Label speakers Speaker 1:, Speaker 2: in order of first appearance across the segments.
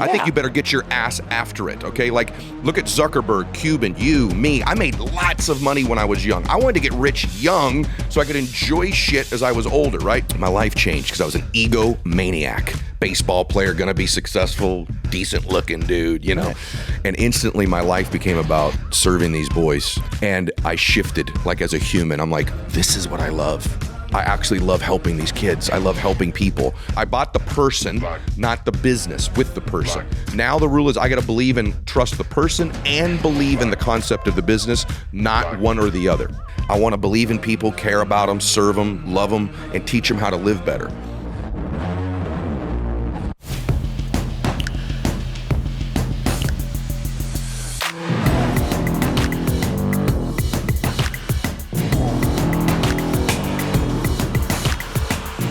Speaker 1: I think you better get your ass after it, okay? Like, look at Zuckerberg, Cuban, you, me. I made lots of money when I was young. I wanted to get rich young so I could enjoy shit as I was older, right? My life changed because I was an egomaniac. Baseball player, gonna be successful, decent looking dude, you know? And instantly my life became about serving these boys. And I shifted, like, as a human. I'm like, this is what I love. I actually love helping these kids. I love helping people. I bought the person, not the business, with the person. Now the rule is I gotta believe and trust the person and believe in the concept of the business, not one or the other. I wanna believe in people, care about them, serve them, love them, and teach them how to live better.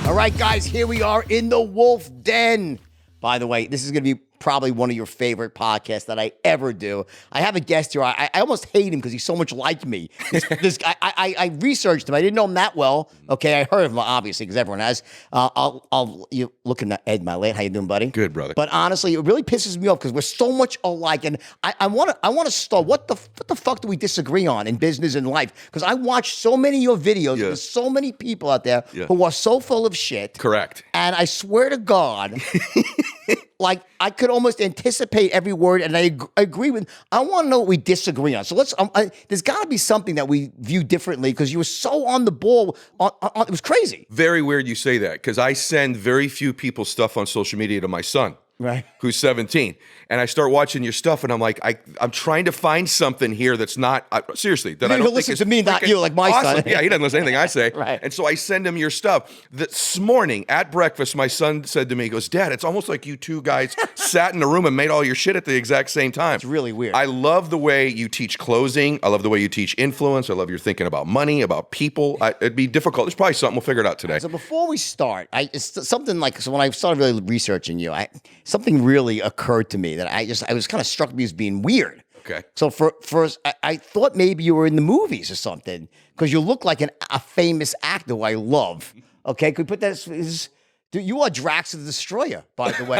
Speaker 2: All right, guys, here we are in the Wolf Den. By the way, this is going to be probably one of your favorite podcasts that I ever do. I have a guest here. I almost hate him because he's so much like me. This guy, I researched him. I didn't know him that well. Okay, I heard of him, obviously, because everyone has. You looking at Ed Mylett. How you doing, buddy?
Speaker 1: Good, brother.
Speaker 2: But honestly, it really pisses me off because we're so much alike. And I want to start. What the fuck do we disagree on in business and life? Because I watch so many of your videos. There's so many people out there who are so full of shit.
Speaker 1: Correct.
Speaker 2: And I swear to God, like, I could almost anticipate every word, and I agree with. I want to know what we disagree on. So let's. There's got to be something that we view differently because you were so on the ball. It was crazy.
Speaker 1: Very weird you say that because I send very few people stuff on social media to my son.
Speaker 2: Right.
Speaker 1: Who's 17. And I start watching your stuff and I'm like, I'm trying to find something here that's not, seriously, that I don't think
Speaker 2: listen
Speaker 1: is
Speaker 2: to me, not you, like my
Speaker 1: awesome.
Speaker 2: son.
Speaker 1: Yeah, he doesn't listen to anything I say.
Speaker 2: Right.
Speaker 1: And so I send him your stuff. This morning at breakfast, my son said to me, he goes, Dad, it's almost like you two guys sat in a room and made all your shit at the exact same time.
Speaker 2: It's really weird.
Speaker 1: I love the way you teach closing. I love the way you teach influence. I love your thinking about money, about people. It'd be difficult. There's probably something we'll figure it out today.
Speaker 2: So before we start, it's something like, so when I started really researching you, something really occurred to me that I was kind of struck me as being weird.
Speaker 1: Okay.
Speaker 2: So first, I thought maybe you were in the movies or something because you look like a famous actor who I love. Okay, could we put that? Dude, you are Drax the Destroyer, by the way.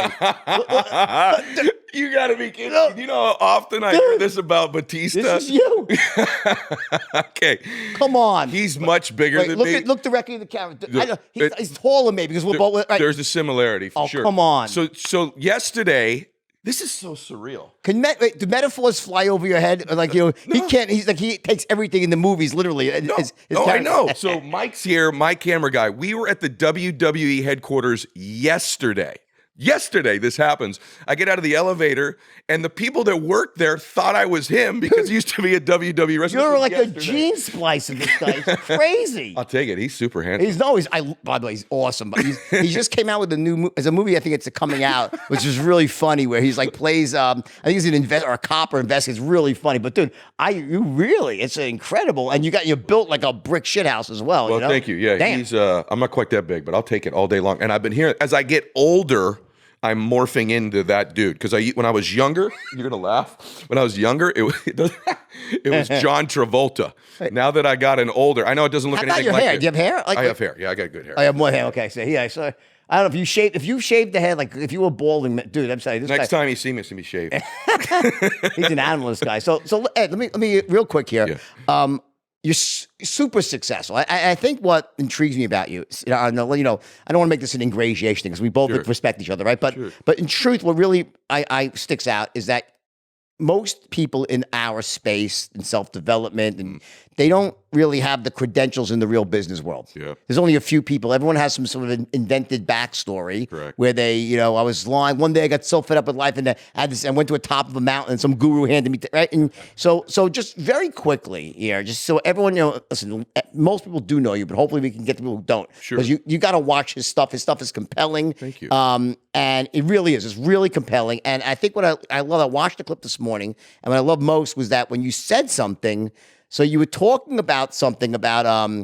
Speaker 1: You gotta be kidding. You know how often I hear this about Bautista?
Speaker 2: This is you.
Speaker 1: Okay.
Speaker 2: Come on.
Speaker 1: He's much bigger than me.
Speaker 2: Look directly at the camera. He's taller than me because we're both. Right.
Speaker 1: There's a similarity for sure.
Speaker 2: Oh, come on.
Speaker 1: So yesterday, this is so surreal.
Speaker 2: Do metaphors fly over your head? Like, you know, he can't. He's like, he takes everything in the movies literally.
Speaker 1: I know. So Mike's here, my camera guy. We were at the WWE headquarters yesterday. Yesterday, this happens. I get out of the elevator, and the people that worked there thought I was him because he used to be a WWE wrestler.
Speaker 2: You're like a gene splice of this guy. He's crazy.
Speaker 1: I'll take it. He's super handsome.
Speaker 2: By the way, he's awesome. But he just came out with a new there's a movie, I think it's coming out, which is really funny, where he's like plays, I think he's a cop or investigator. It's really funny. But dude, it's incredible. And you're built like a brick shit house as well.
Speaker 1: Well,
Speaker 2: you know?
Speaker 1: thank you. Yeah,
Speaker 2: Damn.
Speaker 1: I'm not quite that big, but I'll take it all day long. And I've been hearing, as I get older, I'm morphing into that dude because when I was younger, you're gonna laugh. When I was younger, it was John Travolta. Now that I got older, I know it doesn't look anything
Speaker 2: your
Speaker 1: like
Speaker 2: hair?
Speaker 1: it.
Speaker 2: Do you have hair?
Speaker 1: I have hair. Yeah, I got good hair.
Speaker 2: I have more hair. Okay, so yeah, so I don't know if you shaved the head, like if you were balding, dude. I'm sorry.
Speaker 1: Next time you see me, it's gonna be shaved.
Speaker 2: He's an animalist guy. So Ed, let me real quick here. Yeah. You're super successful. I think what intrigues me about you, I don't want to make this an ingratiation thing because we both respect each other, right? But in truth, what really I sticks out is that most people in our space in self-development, and they don't really have the credentials in the real business world.
Speaker 1: Yeah.
Speaker 2: There's only a few people. Everyone has some sort of invented backstory where they, I was lying. One day I got so fed up with life and I went to a top of a mountain and some guru handed me, right? And so just very quickly here, just so everyone, listen, most people do know you, but hopefully we can get the people who don't.
Speaker 1: Sure.
Speaker 2: Because you got to watch his stuff. His stuff is compelling.
Speaker 1: Thank you.
Speaker 2: And it really is. It's really compelling. And I think what I watched the clip this morning, and what I love most was that when you said something, so you were talking about something about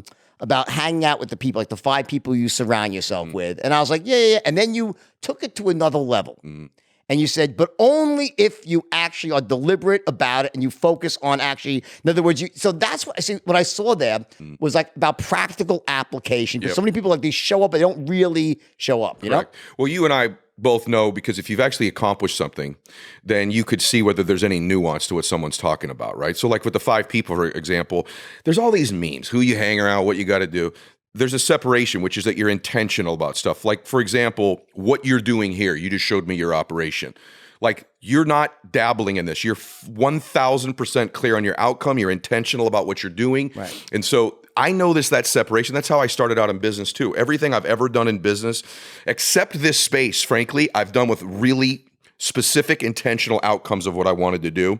Speaker 2: hanging out with the people, like the 5 people you surround yourself with. And I was like, yeah. And then you took it to another level. And you said, but only if you actually are deliberate about it and you focus on actually, in other words, so that's what I see. What I saw there was like about practical application. Because so many people, like, they show up, but they don't really show up, you know?
Speaker 1: Well, you and I both know, because if you've actually accomplished something, then you could see whether there's any nuance to what someone's talking about, right? So like with the 5 people, for example, there's all these memes, who you hang around, what you got to do. There's a separation, which is that you're intentional about stuff. Like, for example, what you're doing here, you just showed me your operation. Like, you're not dabbling in this. You're 1,000% clear on your outcome. You're intentional about what you're doing.
Speaker 2: Right.
Speaker 1: And so I know that separation. That's how I started out in business too. Everything I've ever done in business, except this space, frankly, I've done with really specific intentional outcomes of what I wanted to do.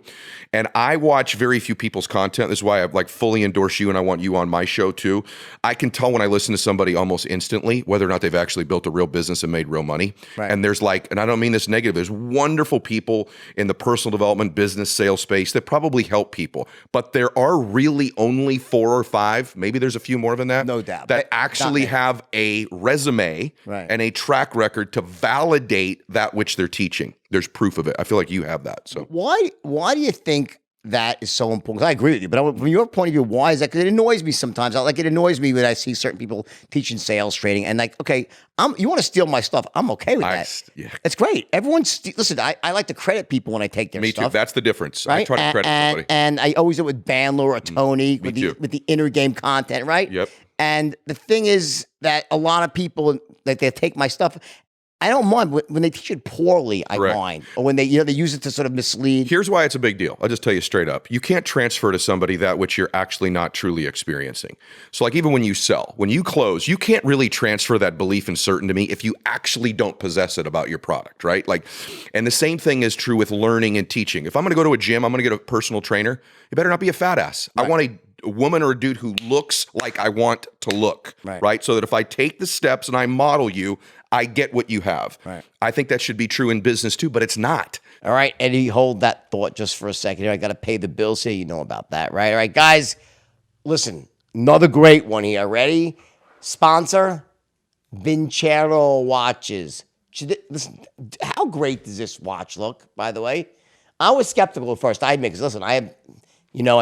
Speaker 1: And I watch very few people's content. This is why I like fully endorse you and I want you on my show too. I can tell when I listen to somebody almost instantly whether or not they've actually built a real business and made real money.
Speaker 2: Right.
Speaker 1: And there's like, and I don't mean this negative, there's wonderful people in the personal development, business, sales space that probably help people. But there are really only 4 or 5, maybe there's a few more than that,
Speaker 2: No doubt.
Speaker 1: that actually have a resume
Speaker 2: Right.
Speaker 1: and a track record to validate that which they're teaching. There's proof of it. I feel like you have that. So
Speaker 2: Why do you think that is so important? 'Cause I agree with you, but from your point of view, why is that? Because it annoys me sometimes. Like, it annoys me when I see certain people teaching sales training and like, okay, you want to steal my stuff? I'm okay with that.
Speaker 1: yeah.
Speaker 2: It's great. Listen, I like to credit people when I take their
Speaker 1: Me
Speaker 2: stuff.
Speaker 1: too. That's the difference.
Speaker 2: Right?
Speaker 1: I try to credit somebody.
Speaker 2: And I always do it with Bandler or Tony with
Speaker 1: too.
Speaker 2: the inner game content, right?
Speaker 1: Yep.
Speaker 2: And the thing is that a lot of people, like, they take my stuff. I don't mind when they teach it poorly. I
Speaker 1: Correct.
Speaker 2: mind, or when they use it to sort of mislead.
Speaker 1: Here's why it's a big deal. I'll just tell you straight up. You can't transfer to somebody that which you're actually not truly experiencing. So like even when you sell, when you close, you can't really transfer that belief and certain to me if you actually don't possess it about your product, right? Like, and the same thing is true with learning and teaching. If I'm going to go to a gym, I'm going to get a personal trainer. You better not be a fat ass. Right. I want a woman or a dude who looks like I want to look, right? So that if I take the steps and I model you, I get what you have.
Speaker 2: Right.
Speaker 1: I think that should be true in business too, but it's not.
Speaker 2: All right, Eddie, hold that thought just for a second here. I got to pay the bills here. You know about that, right? All right, guys, listen, another great one here. Ready? Sponsor, Vincero watches. Listen, how great does this watch look, by the way? I was skeptical at first. I admit, because listen, I've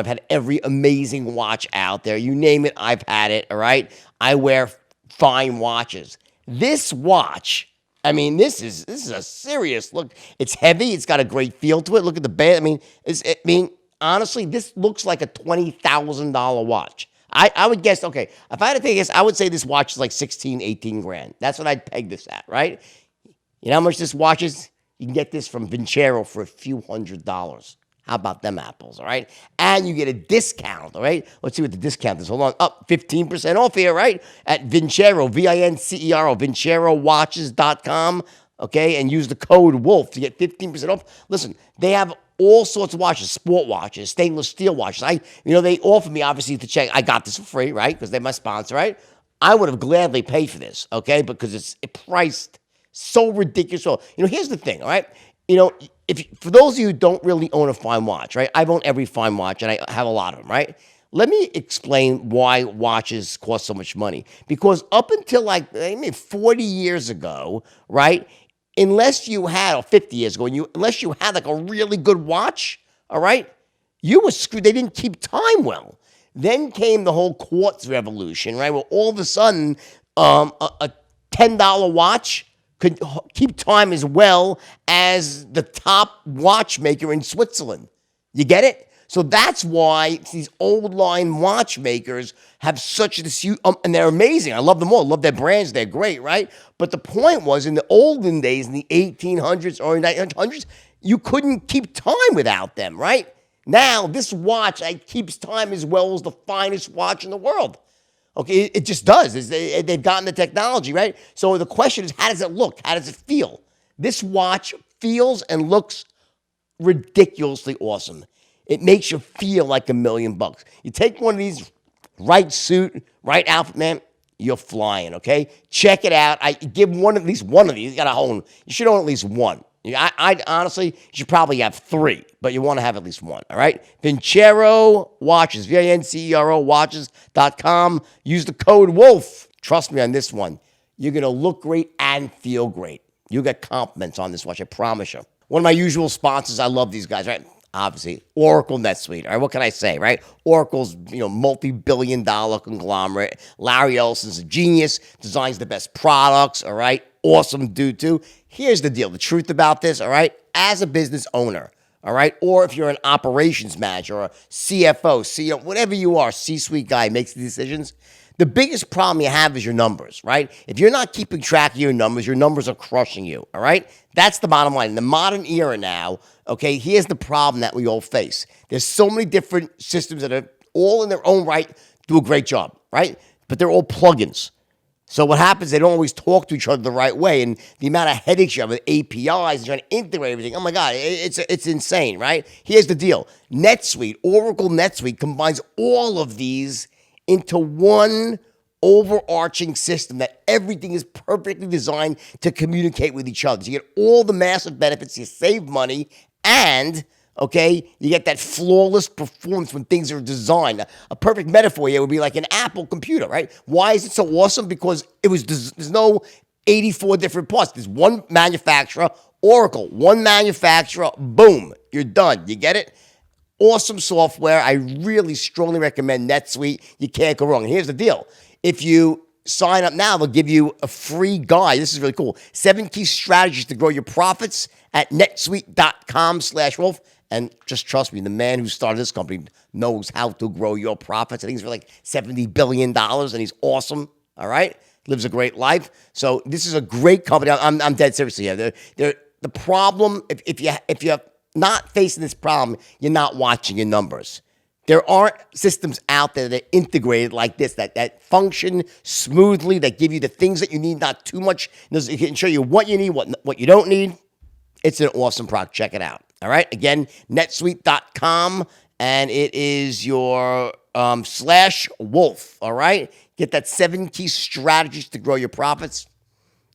Speaker 2: had every amazing watch out there. You name it, I've had it, all right? I wear fine watches. This watch, I mean, this is a serious look. It's heavy. It's got a great feel to it. Look at the band. I mean, honestly, this looks like a $20,000 watch. I would guess, okay, if I had to take a guess, I would say this watch is like 16, 18 grand. That's what I'd peg this at, right? You know how much this watch is? You can get this from Vincero for a few $100s. How about them apples, all right? And you get a discount, all right? Let's see what the discount is. Hold on. Up 15% off here, right? At Vincero, Vincero, VinceroWatches.com, okay? And use the code WOLF to get 15% off. Listen, they have all sorts of watches, sport watches, stainless steel watches. They offer me, obviously, to check. I got this for free, right? Because they're my sponsor, right? I would have gladly paid for this, okay? Because it's priced so ridiculous. So, here's the thing, all right? For those of you who don't really own a fine watch, right? I've owned every fine watch, and I have a lot of them, right? Let me explain why watches cost so much money. Because up until 40 years ago, right? Unless you had, or 50 years ago, unless you had like a really good watch, all right? You were screwed. They didn't keep time well. Then came the whole quartz revolution, right? Where all of a sudden, a $10 watch could keep time as well as the top watchmaker in Switzerland. You get it? So that's why these old line watchmakers have such this huge, and they're amazing. I love them all. I love their brands. They're great, right? But the point was, in the olden days, in the 1800s or 1900s, you couldn't keep time without them, right? Now, this watch keeps time as well as the finest watch in the world. Okay, it just does. They've gotten the technology, right? So the question is, how does it look? How does it feel? This watch feels and looks ridiculously awesome. It makes you feel like $1 million. You take one of these, right suit, right outfit, man, you're flying, okay? Check it out. I give at least one of these. You gotta own. You should own at least one. I honestly, you should probably have 3, but you want to have at least one, all right? Vincero Watches, Vincero Watches.com. Use the code WOLF. Trust me on this one. You're going to look great and feel great. You'll get compliments on this watch, I promise you. One of my usual sponsors, I love these guys, right? Obviously, Oracle NetSuite. All right, what can I say, right? Oracle's, multi-billion-dollar conglomerate. Larry Ellison's a genius, designs the best products, all right? awesome dude too. Here's the deal. The truth about this, all right? As a business owner, all right? Or if you're an operations manager or a CFO, CEO, whatever you are, C-suite guy makes the decisions, the biggest problem you have is your numbers, right? If you're not keeping track of your numbers are crushing you, all right? That's the bottom line. In the modern era now, okay, here's the problem that we all face. There's so many different systems that are all in their own right do a great job, right? But they're all plugins. So what happens, they don't always talk to each other the right way, and the amount of headaches you have with APIs and trying to integrate everything, oh my God, it's insane, right? Here's the deal. NetSuite, Oracle NetSuite combines all of these into one overarching system that everything is perfectly designed to communicate with each other. So you get all the massive benefits, you save money, and okay, you get that flawless performance when things are designed. A perfect metaphor here would be like an Apple computer, right? Why is it so awesome? Because there's no 84 different parts. There's one manufacturer, Oracle, one manufacturer, boom, you're done. You get it? Awesome software. I really strongly recommend NetSuite. You can't go wrong. And here's the deal. If you sign up now, they'll give you a free guide. This is really cool. 7 key strategies to grow your profits at netsuite.com/wolf. And just trust me, the man who started this company knows how to grow your profits. I think he's for like $70 billion, and he's awesome, all right? Lives a great life. So this is a great company. I'm dead serious here. The problem, if you're not facing this problem, you're not watching your numbers. There aren't systems out there that are integrated like this, that function smoothly, that give you the things that you need, not too much. It can show you what you need, what you don't need. It's an awesome product. Check it out. All right. Again, netsuite.com, and it is your /wolf. All right. Get that 7 key strategies to grow your profits.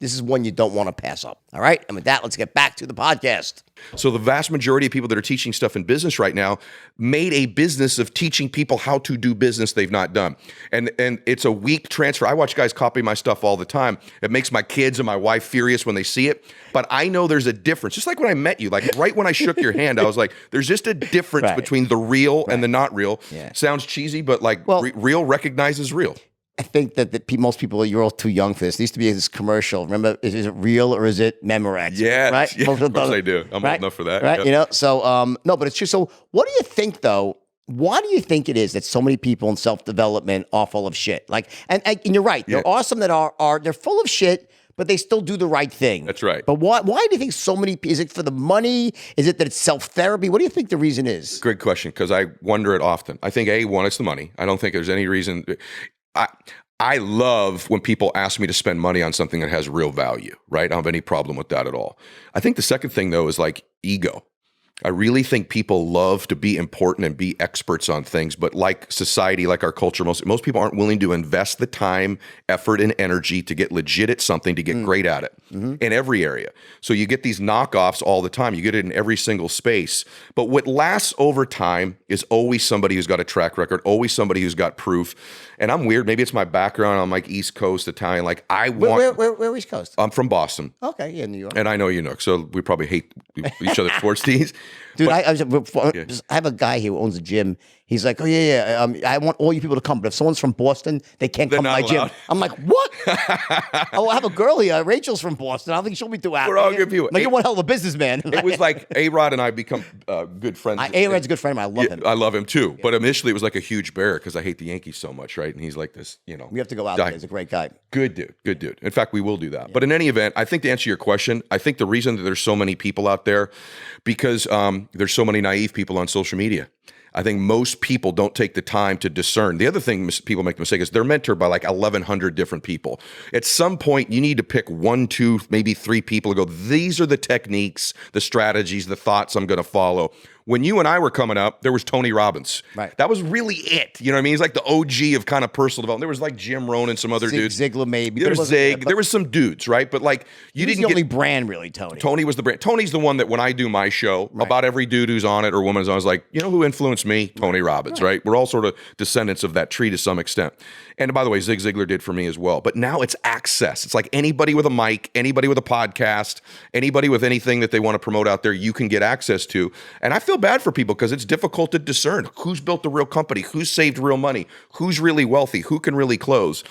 Speaker 2: This is one you don't want to pass up. All right. And with that, let's get back to the podcast.
Speaker 1: So the vast majority of people that are teaching stuff in business right now made a business of teaching people how to do business they've not done. And it's a weak transfer. I watch guys copy my stuff all the time. It makes my kids and my wife furious when they see it. But I know there's a difference. Just like when I met you, like right when I shook your hand, I was like, there's just a difference between the real and the not real. Yeah. Sounds cheesy, but like real recognizes real.
Speaker 2: I think that most people, you're all too young for this. There used to be this commercial. Remember, is it real or is it Memorex?
Speaker 1: Yeah,
Speaker 2: right.
Speaker 1: Yeah, of course I do. I'm old enough for that.
Speaker 2: Right. Yep. You know. So no, but it's true. So what do you think though? Why do you think it is that so many people in self-development are full of shit? Like, and you're right. There are some that are they're full of shit, but they still do the right thing.
Speaker 1: That's right.
Speaker 2: But why do you think so many? Is it for the money? Is it that it's self-therapy? What do you think the reason is?
Speaker 1: Great question, because I wonder it often. I think one, it's the money. I don't think there's any reason. I love when people ask me to spend money on something that has real value, right? I don't have any problem with that at all. I think the second thing, though, is like ego. I really think people love to be important and be experts on things, but like society, like our culture, most people aren't willing to invest the time, effort, and energy to get legit at something, to get great at it in every area. So you get these knockoffs all the time. You get it in every single space. But what lasts over time is always somebody who's got a track record, always somebody who's got proof. And I'm weird. Maybe it's my background. I'm like East Coast Italian. Like
Speaker 2: Where East Coast?
Speaker 1: I'm from Boston.
Speaker 2: Okay, yeah, New York.
Speaker 1: And I know you know. So we probably hate each other's sports teams.
Speaker 2: Dude, I have a guy here who owns a gym. He's like, oh, yeah. I want all you people to come. But if someone's from Boston, they can't come to my gym. I'm like, what? I have a girl here. Rachel's from Boston. I don't think she'll be too happy.
Speaker 1: We're all good people.
Speaker 2: Like, you're one hell of a businessman.
Speaker 1: It was like A-Rod and I become good friends.
Speaker 2: A-Rod's a good friend of mine. I love him.
Speaker 1: I love him too. Yeah. But initially, it was like a huge bear because I hate the Yankees so much, right? And he's like this, you know.
Speaker 2: We have to go out there. He's a great guy.
Speaker 1: Good dude. In fact, we will do that. Yeah. But in any event, I think to answer your question, I think the reason that there's so many people out there, because there's so many naive people on social media. I think most people don't take the time to discern. The other thing people make the mistake is they're mentored by like 1,100 different people. At some point, you need to pick 1, 2, maybe 3 people and go, these are the techniques, the strategies, the thoughts I'm going to follow. When you and I were coming up, there was Tony Robbins.
Speaker 2: Right.
Speaker 1: That was really it. You know what I mean? He's like the OG of kind of personal development. There was like Jim Rohn and some other dudes.
Speaker 2: Ziegler maybe.
Speaker 1: There was Zig. There was some dudes, right? But like you didn't get the
Speaker 2: only brand really, Tony.
Speaker 1: Tony was the brand. Tony's the one that when I do my show, about every dude who's on it or woman who's on, I was like, you know who influenced me? Tony Robbins, right? We're all sort of descendants of that tree to some extent. And by the way, Zig Ziglar did for me as well. But now it's access. It's like anybody with a mic, anybody with a podcast, anybody with anything that they want to promote out there, you can get access to. And I feel bad for people because it's difficult to discern who's built the real company, who's saved real money, who's really wealthy, who can really close.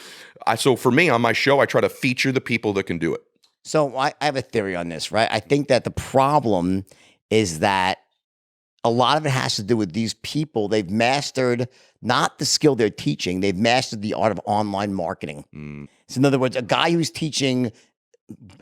Speaker 1: So for me on my show, I try to feature the people that can do it.
Speaker 2: So I have a theory on this, right? I think that the problem is that a lot of it has to do with these people. They've mastered not the skill they're teaching, they've mastered the art of online marketing. So in other words, a guy who's teaching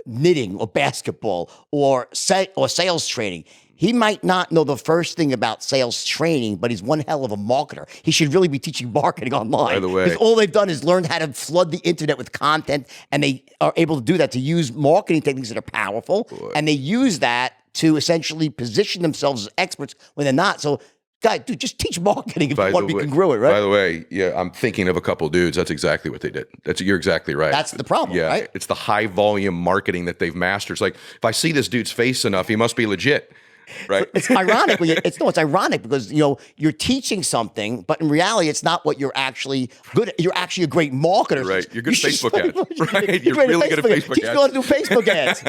Speaker 2: knitting or basketball or sales training, he might not know the first thing about sales training, but he's one hell of a marketer. He should really be teaching marketing online.
Speaker 1: By the way,
Speaker 2: because all they've done is learn how to flood the internet with content, and they are able to do that, to use marketing techniques that are powerful, and they use that to essentially position themselves as experts when they're not. So, guys, dude, just teach marketing if you want to be congruent, right?
Speaker 1: By the way, yeah, I'm thinking of a couple dudes. That's exactly what they did. You're exactly right.
Speaker 2: That's the problem, right?
Speaker 1: It's the high volume marketing that they've mastered. It's like, if I see this dude's face enough, he must be legit. Right.
Speaker 2: It's ironic. It's ironic because you're teaching something, but in reality, it's not what you're actually good at. You're actually a great marketer.
Speaker 1: Right. You're good at Facebook ads. Right. You're really good at Facebook ads.
Speaker 2: Teach people how to do Facebook ads.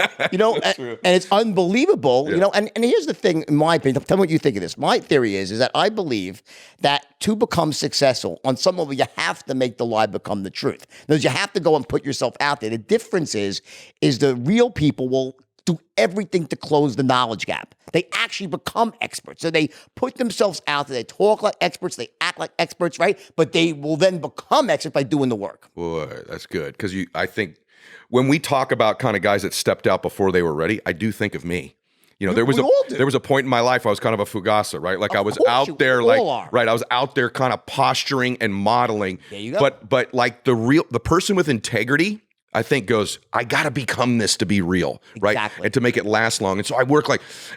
Speaker 2: And it's unbelievable.
Speaker 1: Yeah.
Speaker 2: And here's the thing, in my opinion. Tell me what you think of this. My theory is that I believe that to become successful, on some level, you have to make the lie become the truth. In other words, you have to go and put yourself out there. The difference is the real people will do everything to close the knowledge gap. They actually become experts. So they put themselves out there. They talk like experts. They act like experts, right? But they will then become experts by doing the work.
Speaker 1: Boy, that's good. Because I think when we talk about kind of guys that stepped out before they were ready, I do think of me. There was a point in my life where I was kind of a fugasa, right? Like I was out there, I was out there kind of posturing and modeling.
Speaker 2: There you go.
Speaker 1: But like the person with integrity, I think goes, I got to become this to be real, right?
Speaker 2: Exactly.
Speaker 1: And to make it last long. And so I work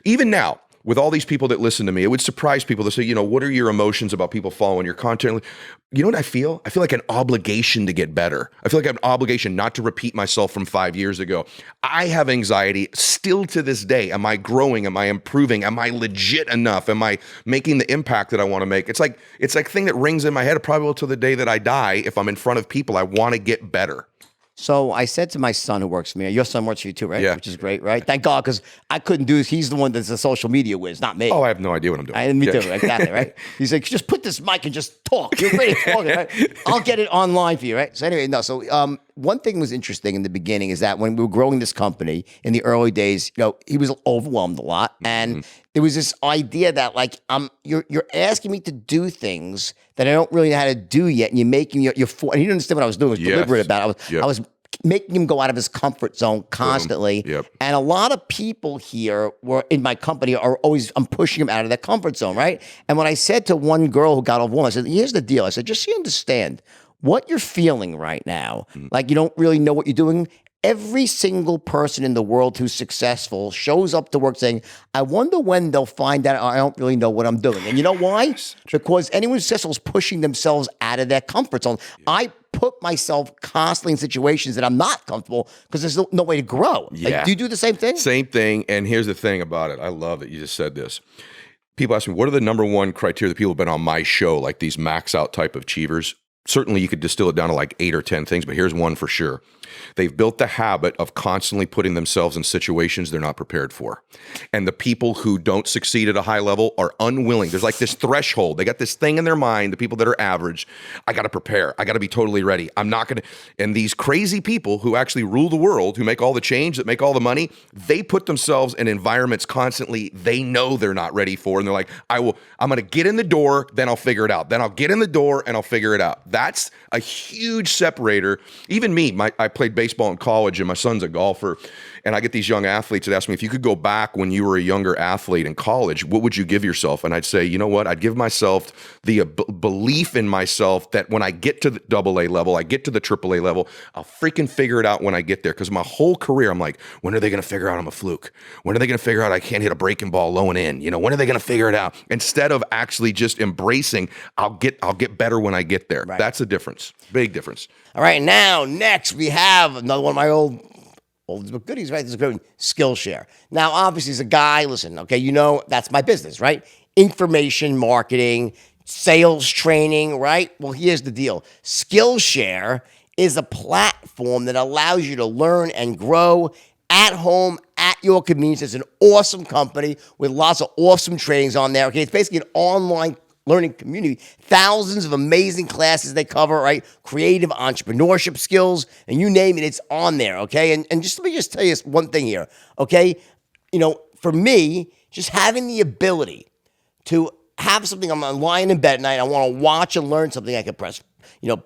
Speaker 1: even now, with all these people that listen to me, it would surprise people to say, what are your emotions about people following your content? You know what I feel? I feel like an obligation to get better. I feel like I have an obligation not to repeat myself from 5 years ago. I have anxiety still to this day. Am I growing? Am I improving? Am I legit enough? Am I making the impact that I want to make? It's like a thing that rings in my head probably till the day that I die. If I'm in front of people, I want to get better.
Speaker 2: So I said to my son who works for me, your son works for you too, right?
Speaker 1: Yeah.
Speaker 2: Which is great, right? Thank God, because I couldn't do this. He's the one that's the social media whiz, not me.
Speaker 1: Oh, I have no idea what I'm doing.
Speaker 2: Me too, exactly, right? He's like, just put this mic and just talk. You're great at talking, right? I'll get it online for you, right? So anyway, one thing was interesting in the beginning is that when we were growing this company in the early days, he was overwhelmed a lot. And there was this idea that you're asking me to do things that I don't really know how to do yet. And you're making and he didn't understand what I was doing. I was deliberate about it. I was making him go out of his comfort zone constantly.
Speaker 1: Yep.
Speaker 2: And a lot of people here in my company I'm pushing him out of that comfort zone, right? And when I said to one girl who got overwhelmed, I said, here's the deal. I said, just so you understand what you're feeling right now, like you don't really know what you're doing. Every single person in the world who's successful shows up to work saying, I wonder when they'll find out I don't really know what I'm doing. And you know why? Because anyone who's successful is pushing themselves out of their comfort zone. I put myself constantly in situations that I'm not comfortable because there's no way to grow.
Speaker 1: Yeah.
Speaker 2: Do you do the same thing?
Speaker 1: Same thing. And here's the thing about it. I love that you just said this. People ask me, what are the number one criteria that people have been on my show, like these max out type of achievers? Certainly you could distill it down to like 8 or 10 things, but here's one for sure. They've built the habit of constantly putting themselves in situations they're not prepared for. And the people who don't succeed at a high level are unwilling. There's like this threshold. They got this thing in their mind, the people that are average, I got to prepare. I got to be totally ready. I'm not going to. And these crazy people who actually rule the world, who make all the change, that make all the money, they put themselves in environments constantly they know they're not ready for. And they're like, I'm going to get in the door, then I'll figure it out. Then I'll get in the door and I'll figure it out. That's a huge separator. Even me, I played baseball in college and my son's a golfer. And I get these young athletes that ask me, if you could go back when you were a younger athlete in college, what would you give yourself? And I'd say, you know what? I'd give myself the belief in myself that when I get to the AA level, I get to the AAA level, I'll freaking figure it out when I get there. Because my whole career, I'm like, when are they going to figure out I'm a fluke? When are they going to figure out I can't hit a breaking ball low and in? When are they going to figure it out? Instead of actually just embracing, I'll get better when I get there. Right. That's the difference. Big difference.
Speaker 2: All right, now next we have another one of my old goodies, right? This is great. Skillshare. Now, obviously, as a guy, listen, okay, that's my business, right? Information marketing, sales training, right? Well, here's the deal. Skillshare is a platform that allows you to learn and grow at home, at your convenience. It's an awesome company with lots of awesome trainings on there. Okay, it's basically an online learning community. Thousands of amazing classes they cover, right? Creative entrepreneurship skills, and you name it, it's on there, okay? And just let me just tell you one thing here, okay? For me, just having the ability to have something, I'm lying in bed at night, I want to watch and learn something, I can press,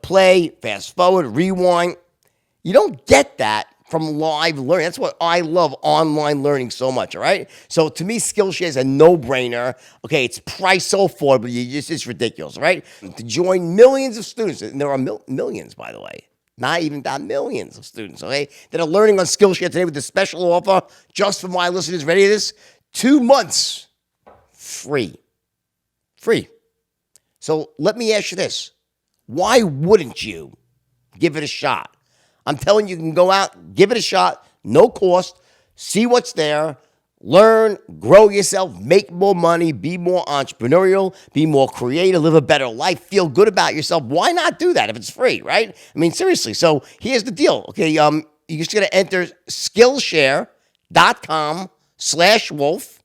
Speaker 2: play, fast forward, rewind. You don't get that from live learning. That's what I love online learning so much, all right? So to me, Skillshare is a no-brainer. Okay, it's priced so affordable, it's ridiculous, right? To join millions of students, and there are millions, by the way, not even that, millions of students, okay, that are learning on Skillshare today with a special offer just for my listeners. Ready to this? 2 months free. Free. So let me ask you this. Why wouldn't you give it a shot? I'm telling you, you can go out, give it a shot, no cost, see what's there, learn, grow yourself, make more money, be more entrepreneurial, be more creative, live a better life, feel good about yourself. Why not do that if it's free, right? I mean, seriously. So here's the deal, okay? You just got to enter Skillshare.com/wolf.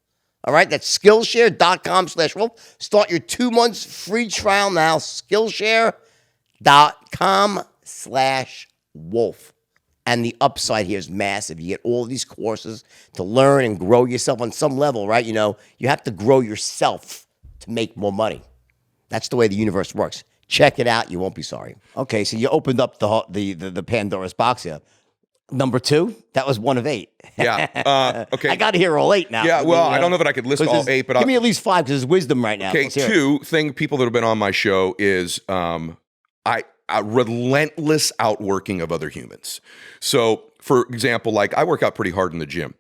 Speaker 2: All right, that's Skillshare.com/wolf. Start your 2 months free trial now, Skillshare.com/wolf. And the upside here is massive. You get all these courses to learn and grow yourself on some level, right? You have to grow yourself to make more money. That's the way the universe works. Check it out. You won't be sorry. Okay, so you opened up the Pandora's box here. Number 2, that was 1 of 8.
Speaker 1: Yeah. Okay.
Speaker 2: I got to hear all 8 now.
Speaker 1: Yeah. Well, I don't know that I could list all 8, but
Speaker 2: give me at least 5 because there's wisdom right now.
Speaker 1: Okay. 2 thing people that have been on my show is a relentless outworking of other humans. So, for example, like I work out pretty hard in the gym.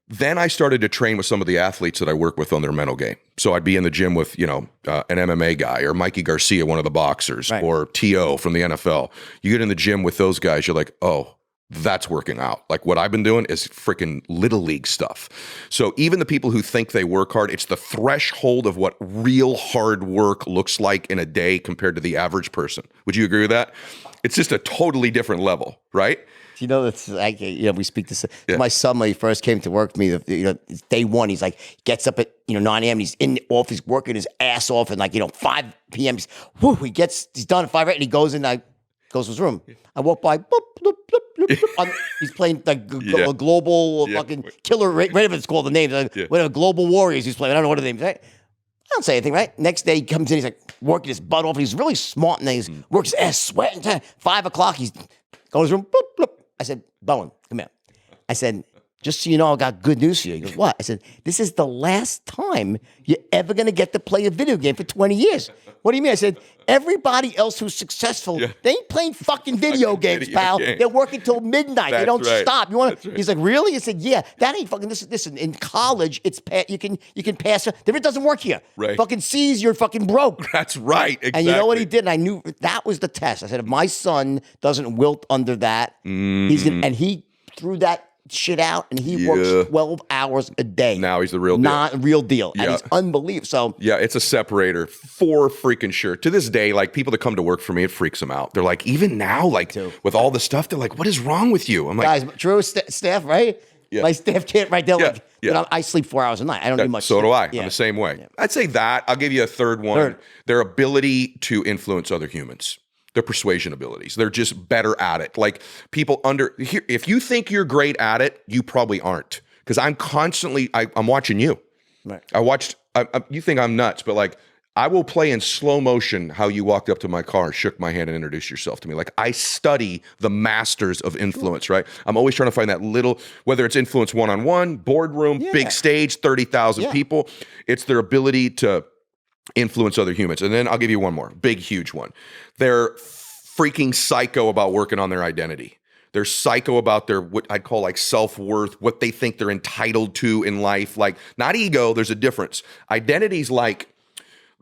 Speaker 1: Then I started to train with some of the athletes that I work with on their mental game. So I'd be in the gym with, an MMA guy or Mikey Garcia, one of the boxers, right, or T.O. from the NFL. You get in the gym with those guys, you're like, oh, that's working out. Like what I've been doing is freaking little league stuff. So even the people who think they work hard, it's the threshold of what real hard work looks like in a day compared to the average person. Would you agree with that? It's just a totally different level, right?
Speaker 2: It's like, we speak to my son when he first came to work with me, day one, he's like, gets up at, 9 a.m. He's in the office working his ass off and 5 p.m. He's done at 5, right? And he goes in, goes to his room. I walk by, boop, bloop, bloop, bloop, bloop. He's playing a global fucking killer, whatever it's called, the names, whatever, Global Warriors he's playing. I don't know what the names, right? I don't say anything, right? Next day he comes in, he's like working his butt off. He's really smart and he works his ass, sweating. 5 o'clock, he's goes to his room, bloop, bloop. I said, Bowen, come here. I said, just so you know, I got good news for you. He goes, what? I said, this is the last time you're ever going to get to play a video game for 20 years. What do you mean? I said, everybody else who's successful, they ain't playing fucking video games, pal. They're working till midnight. They don't stop. You want to? He's like, really? I said, yeah. That ain't fucking. Listen. In college, it's you can pass. It doesn't work here. Right. Fucking C's, you're fucking broke.
Speaker 1: That's right. Exactly.
Speaker 2: And you know what he did? And I knew that was the test. I said, if my son doesn't wilt under that, he's gonna. And he threw that shit out, and he works 12 hours a day.
Speaker 1: Now he's the real deal.
Speaker 2: Not real deal. And he's unbelievable. So
Speaker 1: it's a separator for freaking sure. To this day, like people that come to work for me, it freaks them out. They're like, even now, like with all the stuff, they're like, what is wrong with you? I'm like,
Speaker 2: guys, true staff, right? Yeah. My staff can't right there. But I sleep 4 hours a night. I don't do much.
Speaker 1: So
Speaker 2: sleep.
Speaker 1: do I. I'm the same way. I'd say that. I'll give you a third one. Their ability to influence other humans. Their persuasion abilities. They're just better at it. Like people if you think you're great at it, you probably aren't. Because I'm constantly, I'm watching you. Right. You think I'm nuts, but like I will play in slow motion how you walked up to my car, shook my hand and introduced yourself to me. Like I study the masters of influence, right? I'm always trying to find that little, whether it's influence one-on-one, boardroom, big stage, 30,000 people. It's their ability to influence other humans. And then I'll give you one more, big, huge one. They're freaking psycho about working on their identity. They're psycho about their, what I'd call like self-worth, what they think they're entitled to in life. Like not ego, there's a difference. Identity's like,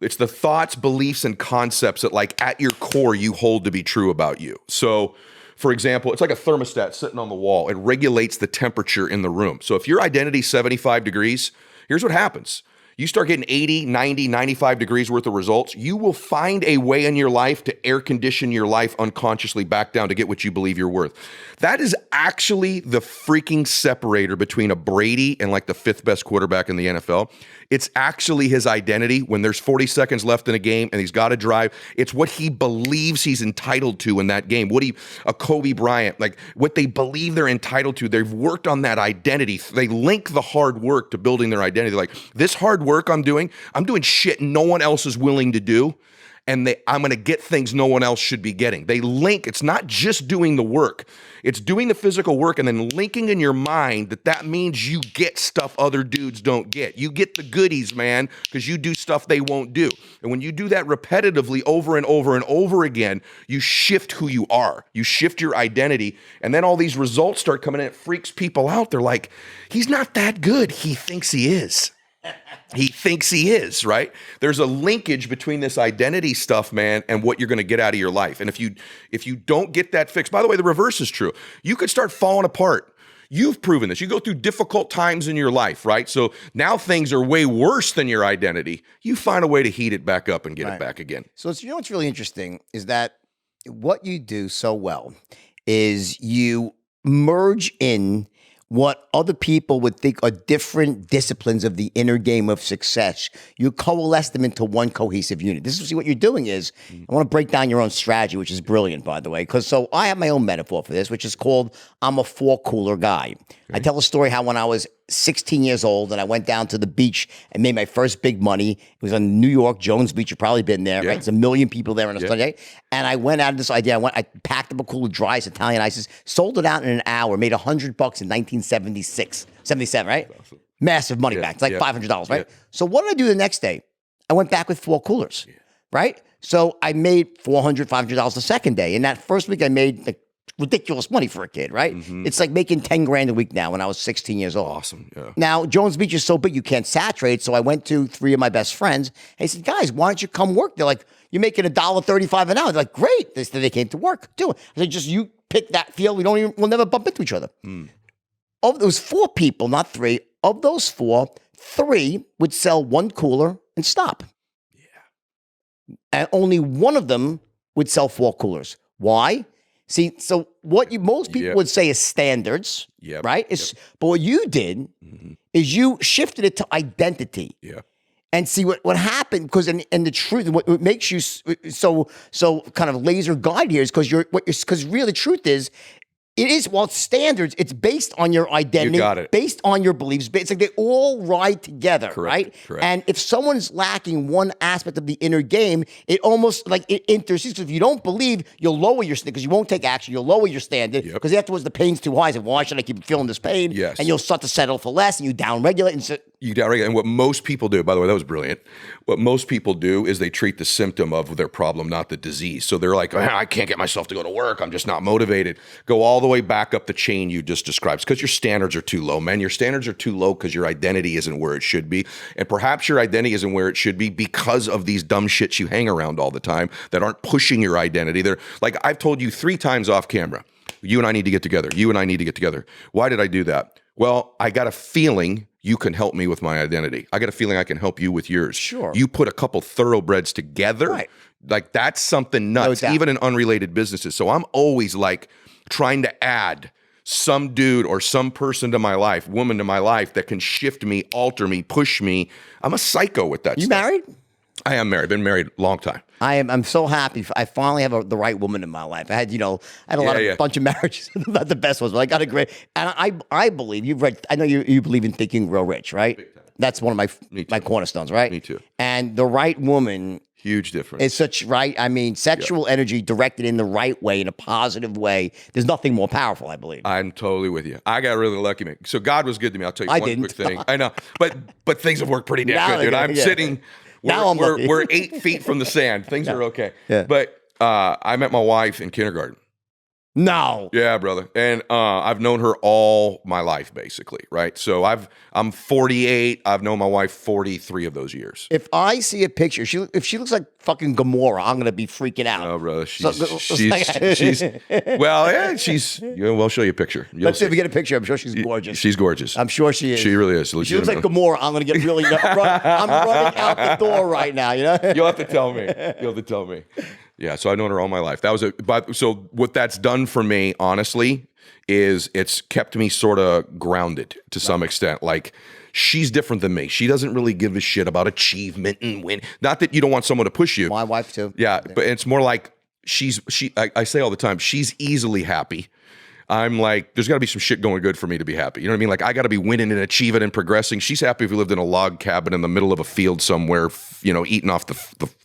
Speaker 1: it's the thoughts, beliefs, and concepts that like at your core you hold to be true about you. So for example, it's like a thermostat sitting on the wall. It regulates the temperature in the room. So if your identity's 75 degrees, here's what happens. You start getting 80, 90, 95 degrees worth of results, you will find a way in your life to air condition your life unconsciously back down to get what you believe you're worth. That is actually the freaking separator between a Brady and like the 5th best quarterback in the NFL. It's actually his identity when there's 40 seconds left in a game and he's got to drive. It's what he believes he's entitled to in that game. A Kobe Bryant, like what they believe they're entitled to. They've worked on that identity. They link the hard work to building their identity. Like, this hard work I'm doing shit no one else is willing to do. And I'm going to get things no one else should be getting. They link. It's not just doing the work. It's doing the physical work and then linking in your mind that means you get stuff other dudes don't get. You get the goodies, man, because you do stuff they won't do. And when you do that repetitively over and over and over again, you shift who you are. You shift your identity. And then all these results start coming in. It freaks people out. They're like, he's not that good. He thinks he is. He thinks he is, right? There's a linkage between this identity stuff, man, and what you're going to get out of your life. And if you don't get that fixed, by the way, the reverse is true. You could start falling apart. You've proven this. You go through difficult times in your life, right? So now things are way worse than your identity. You find a way to heat it back up and get it back again.
Speaker 2: So what's really interesting is that what you do so well is you merge in what other people would think are different disciplines of the inner game of success. You coalesce them into one cohesive unit. This is what you're doing is, I want to break down your own strategy, which is brilliant, by the way, because so I have my own metaphor for this, which is called, I'm a 4-cooler guy. I tell a story how when I was 16 years old and I went down to the beach and made my first big money. It was on New York, Jones Beach. You've probably been there, right? There's a million people there on a Sunday. And I went out of this idea. I packed up a cooler, dry Italian ices, sold it out in an hour, made $100 in 1976, 77, right? Awesome. Massive money back. It's like $500, right? So what did I do the next day? I went back with 4 coolers, right? So I made $400, $500 the second day. And that first week I made like ridiculous money for a kid, right? It's like making 10 grand a week now when I was 16 years old.
Speaker 1: Awesome. Yeah.
Speaker 2: Now, Jones Beach is so big you can't saturate. So I went to 3 of my best friends. I said, guys, why don't you come work? They're like, you're making $1.35 an hour. They're like, great. They came to work. Do it. I said, just you pick that field. We'll never bump into each other. Of those 4 people, not 3, of those 4, 3 would sell 1 cooler and stop. Yeah. And only 1 of them would sell 4 coolers. Why? See, so what most people would say is standards, right? But what you did is you shifted it to identity. Yeah. And see what happened, because and the truth, what makes you so kind of laser guide here is because really the truth is, it is, well, standards, it's based on your identity, based on your beliefs. It's like they all ride together, right? Correct. And if someone's lacking one aspect of the inner game, it almost like it intercedes. If you don't believe, you'll lower your standard because you won't take action. You'll lower your standard because afterwards the pain's too high. So why should I keep feeling this pain? Yes. And you'll start to settle for less and you downregulate.
Speaker 1: And what most people do, by the way, that was brilliant. What most people do is they treat the symptom of their problem, not the disease. So they're like, I can't get myself to go to work. I'm just not motivated. Go all the way back up the chain you just described. It's because your standards are too low, man. Your standards are too low because your identity isn't where it should be. And perhaps your identity isn't where it should be because of these dumb shits you hang around all the time that aren't pushing your identity. They're like, I've told you 3 times off camera, you and I need to get together. You and I need to get together. Why did I do that? Well, I got a feeling you can help me with my identity. I got a feeling I can help you with yours. Sure. You put a couple thoroughbreds together. Right. Like that's something nuts, even in unrelated businesses. So I'm always like trying to add some dude or some person to my life, woman to my life that can shift me, alter me, push me. I'm a psycho with that stuff.
Speaker 2: You married?
Speaker 1: I am married. Been married a long time.
Speaker 2: I'm so happy. I finally have the right woman in my life. I had a bunch of marriages, not the best ones, but I got a great. And I believe you've read. I know you believe in Thinking Real Rich, right? That's one of my cornerstones, right?
Speaker 1: Me too.
Speaker 2: And the right woman.
Speaker 1: Huge difference.
Speaker 2: It's such right. I mean, sexual energy directed in the right way, in a positive way. There's nothing more powerful, I believe.
Speaker 1: I'm totally with you. I got really lucky, man. So God was good to me. I'll tell you one quick thing. I know, but things have worked pretty damn good, dude. I'm sitting. We're 8 feet from the sand. Things are okay. Yeah. But I met my wife in kindergarten.
Speaker 2: No.
Speaker 1: Yeah, brother. And I've known her all my life, basically, right? So I'm 48. I've known my wife 43 of those years.
Speaker 2: If I see a picture, if she looks like fucking Gamora, I'm gonna be freaking out.
Speaker 1: Oh, brother, she's well, yeah, we'll show you a picture.
Speaker 2: Let's see if we get a picture. I'm sure she's gorgeous.
Speaker 1: She's gorgeous.
Speaker 2: I'm sure she is.
Speaker 1: She really is.
Speaker 2: If she looks like Gamora, I'm gonna get really. I'm running out the door right now. You know.
Speaker 1: You'll have to tell me. You'll have to tell me. Yeah, so I've known her all my life. So what that's done for me, honestly, is it's kept me sort of grounded to some extent. Like, she's different than me. She doesn't really give a shit about achievement and win. Not that you don't want someone to push you.
Speaker 2: My wife too.
Speaker 1: Yeah, but it's more like I say all the time, she's easily happy. I'm like, there's got to be some shit going good for me to be happy. You know what I mean? Like, I got to be winning and achieving and progressing. She's happy if we lived in a log cabin in the middle of a field somewhere, eating off the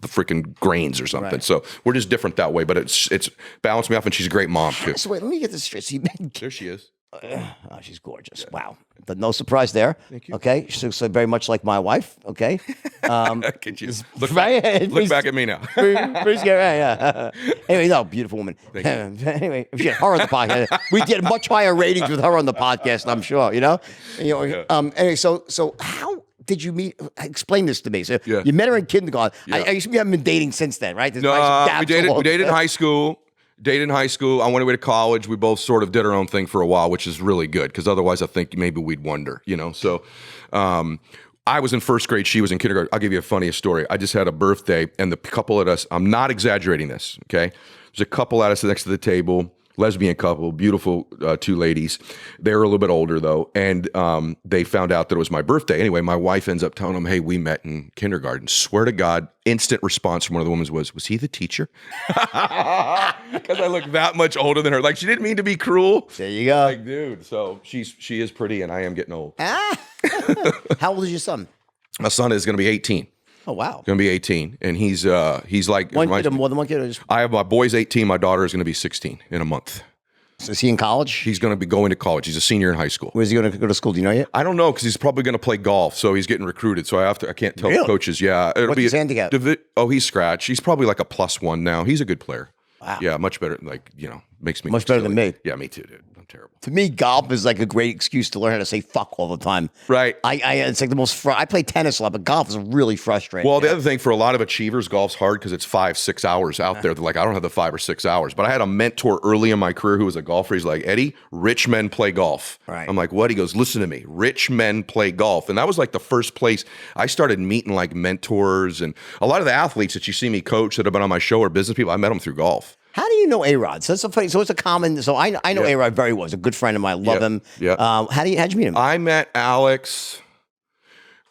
Speaker 1: freaking grains or something.
Speaker 2: Right.
Speaker 1: So we're just different that way. But it's balanced me off, and she's a great mom too.
Speaker 2: So wait, let me get this straight. So
Speaker 1: There she is.
Speaker 2: Oh, she's gorgeous. Yeah. Wow. But no surprise there.
Speaker 1: Thank you.
Speaker 2: Okay. So very much like my wife. Okay.
Speaker 1: Could you look back at me now?
Speaker 2: Pretty scary. Yeah. Anyway, no, beautiful woman. Anyway, if she had her on the podcast, we'd get much higher ratings with her on the podcast, I'm sure, Anyway, so how did you meet? Explain this to me. So you met her in kindergarten.
Speaker 1: Yeah.
Speaker 2: I assume you haven't been dating since then, right?
Speaker 1: No, we dated in high school. I went away to college. We both sort of did our own thing for a while, which is really good because otherwise I think maybe we'd wonder, So I was in first grade. She was in kindergarten. I'll give you a funniest story. I just had a birthday, and the couple at us, I'm not exaggerating this, okay? There's a couple at us next to the table, lesbian couple, beautiful two ladies. They were a little bit older, though, and they found out that it was my birthday. Anyway, my wife ends up telling them, hey, we met in kindergarten. Swear to God, instant response from one of the women was he the teacher? Because I look that much older than her. Like, she didn't mean to be cruel.
Speaker 2: There you go.
Speaker 1: Like, dude, so she is pretty, and I am getting old.
Speaker 2: How old is your son?
Speaker 1: My son is going to be 18.
Speaker 2: Oh, wow.
Speaker 1: Going to be 18, and he's like
Speaker 2: one kid or more than one kid? Or just...
Speaker 1: I have my boy's 18. My daughter is going to be 16 in a month.
Speaker 2: So is he in college?
Speaker 1: He's going to be going to college. He's a senior in high school.
Speaker 2: Where's he going to go to school? Do you know yet?
Speaker 1: I don't know because he's probably going to play golf. So he's getting recruited. So I can't tell the coaches. Yeah,
Speaker 2: what's his handicap?
Speaker 1: He's scratch. He's probably like a +1 now. He's a good player.
Speaker 2: Wow.
Speaker 1: Yeah, much better. Like, makes me
Speaker 2: much better than me.
Speaker 1: Yeah, me too, dude. I'm terrible.
Speaker 2: To me, golf is like a great excuse to learn how to say fuck all the time.
Speaker 1: Right.
Speaker 2: It's like the most. I play tennis a lot, but golf is really frustrating.
Speaker 1: Well, the other thing for a lot of achievers, golf's hard because it's 5-6 hours out there. They're like, I don't have the 5 or 6 hours. But I had a mentor early in my career who was a golfer. He's like, Eddie, rich men play golf.
Speaker 2: Right.
Speaker 1: I'm like, what? He goes, listen to me. Rich men play golf. And that was like the first place I started meeting like mentors. And a lot of the athletes that you see me coach that have been on my show are business people. I met them through golf.
Speaker 2: How do you know A-Rod? So it's funny. So it's a common. So I know A-Rod very well. He's a good friend of mine. Love him.
Speaker 1: Yeah.
Speaker 2: How'd you meet him?
Speaker 1: I met Alex.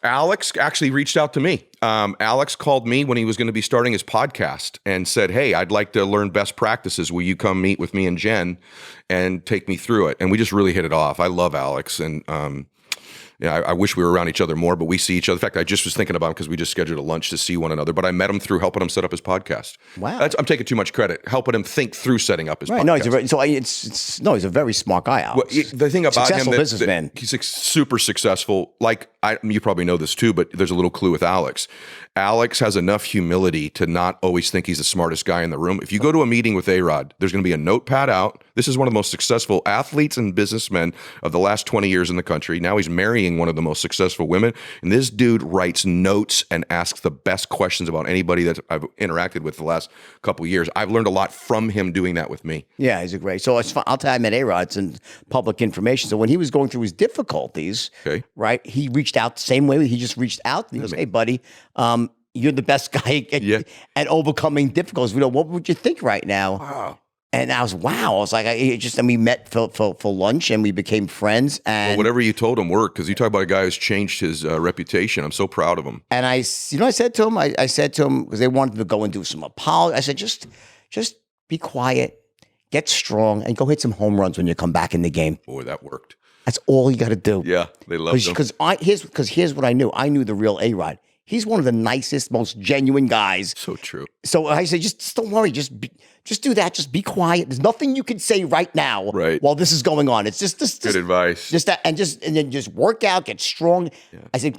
Speaker 1: Alex actually reached out to me. Alex called me when he was going to be starting his podcast and said, hey, I'd like to learn best practices. Will you come meet with me and Jen and take me through it? And we just really hit it off. I love Alex. And I wish we were around each other more, but we see each other. In fact, I just was thinking about him because we just scheduled a lunch to see one another. But I met him through helping him set up his podcast.
Speaker 2: Wow,
Speaker 1: I'm taking too much credit. Helping him think through setting up his podcast.
Speaker 2: No, he's a very smart guy. Alex.
Speaker 1: Well, the thing about
Speaker 2: successful
Speaker 1: him,
Speaker 2: businessman.
Speaker 1: He's super successful. Like you probably know this too, but there's a little clue with Alex. Alex has enough humility to not always think he's the smartest guy in the room. If you go to a meeting with A-Rod, there's going to be a notepad out. This is one of the most successful athletes and businessmen of the last 20 years in the country. Now he's marrying one of the most successful women. And this dude writes notes and asks the best questions about anybody that I've interacted with the last couple of years. I've learned a lot from him doing that with me.
Speaker 2: Yeah, he's a great. So it's fun. I'll tell you, I met A-Rod. It's in public information. So when he was going through his difficulties, right, he reached out the same way. He just reached out and he goes, hey, buddy, you're the best guy at overcoming difficulties. What would you think right now?
Speaker 1: Wow.
Speaker 2: And I was like, and we met for lunch and we became friends. And
Speaker 1: whatever you told him worked because you talk about a guy who's changed his reputation. I'm so proud of him.
Speaker 2: And I said to him, because they wanted to go and do some apology. I said, just be quiet, get strong, and go hit some home runs when you come back in the game.
Speaker 1: Boy, that worked.
Speaker 2: That's all you got to do.
Speaker 1: Yeah, they loved him.
Speaker 2: Because here's what I knew. I knew the real A-Rod. He's one of the nicest, most genuine guys.
Speaker 1: So true.
Speaker 2: So I said, just don't worry. Just just do that. Just be quiet. There's nothing you can say right now while this is going on. It's just
Speaker 1: good advice.
Speaker 2: Just that, and then just work out, get strong. Yeah. I said,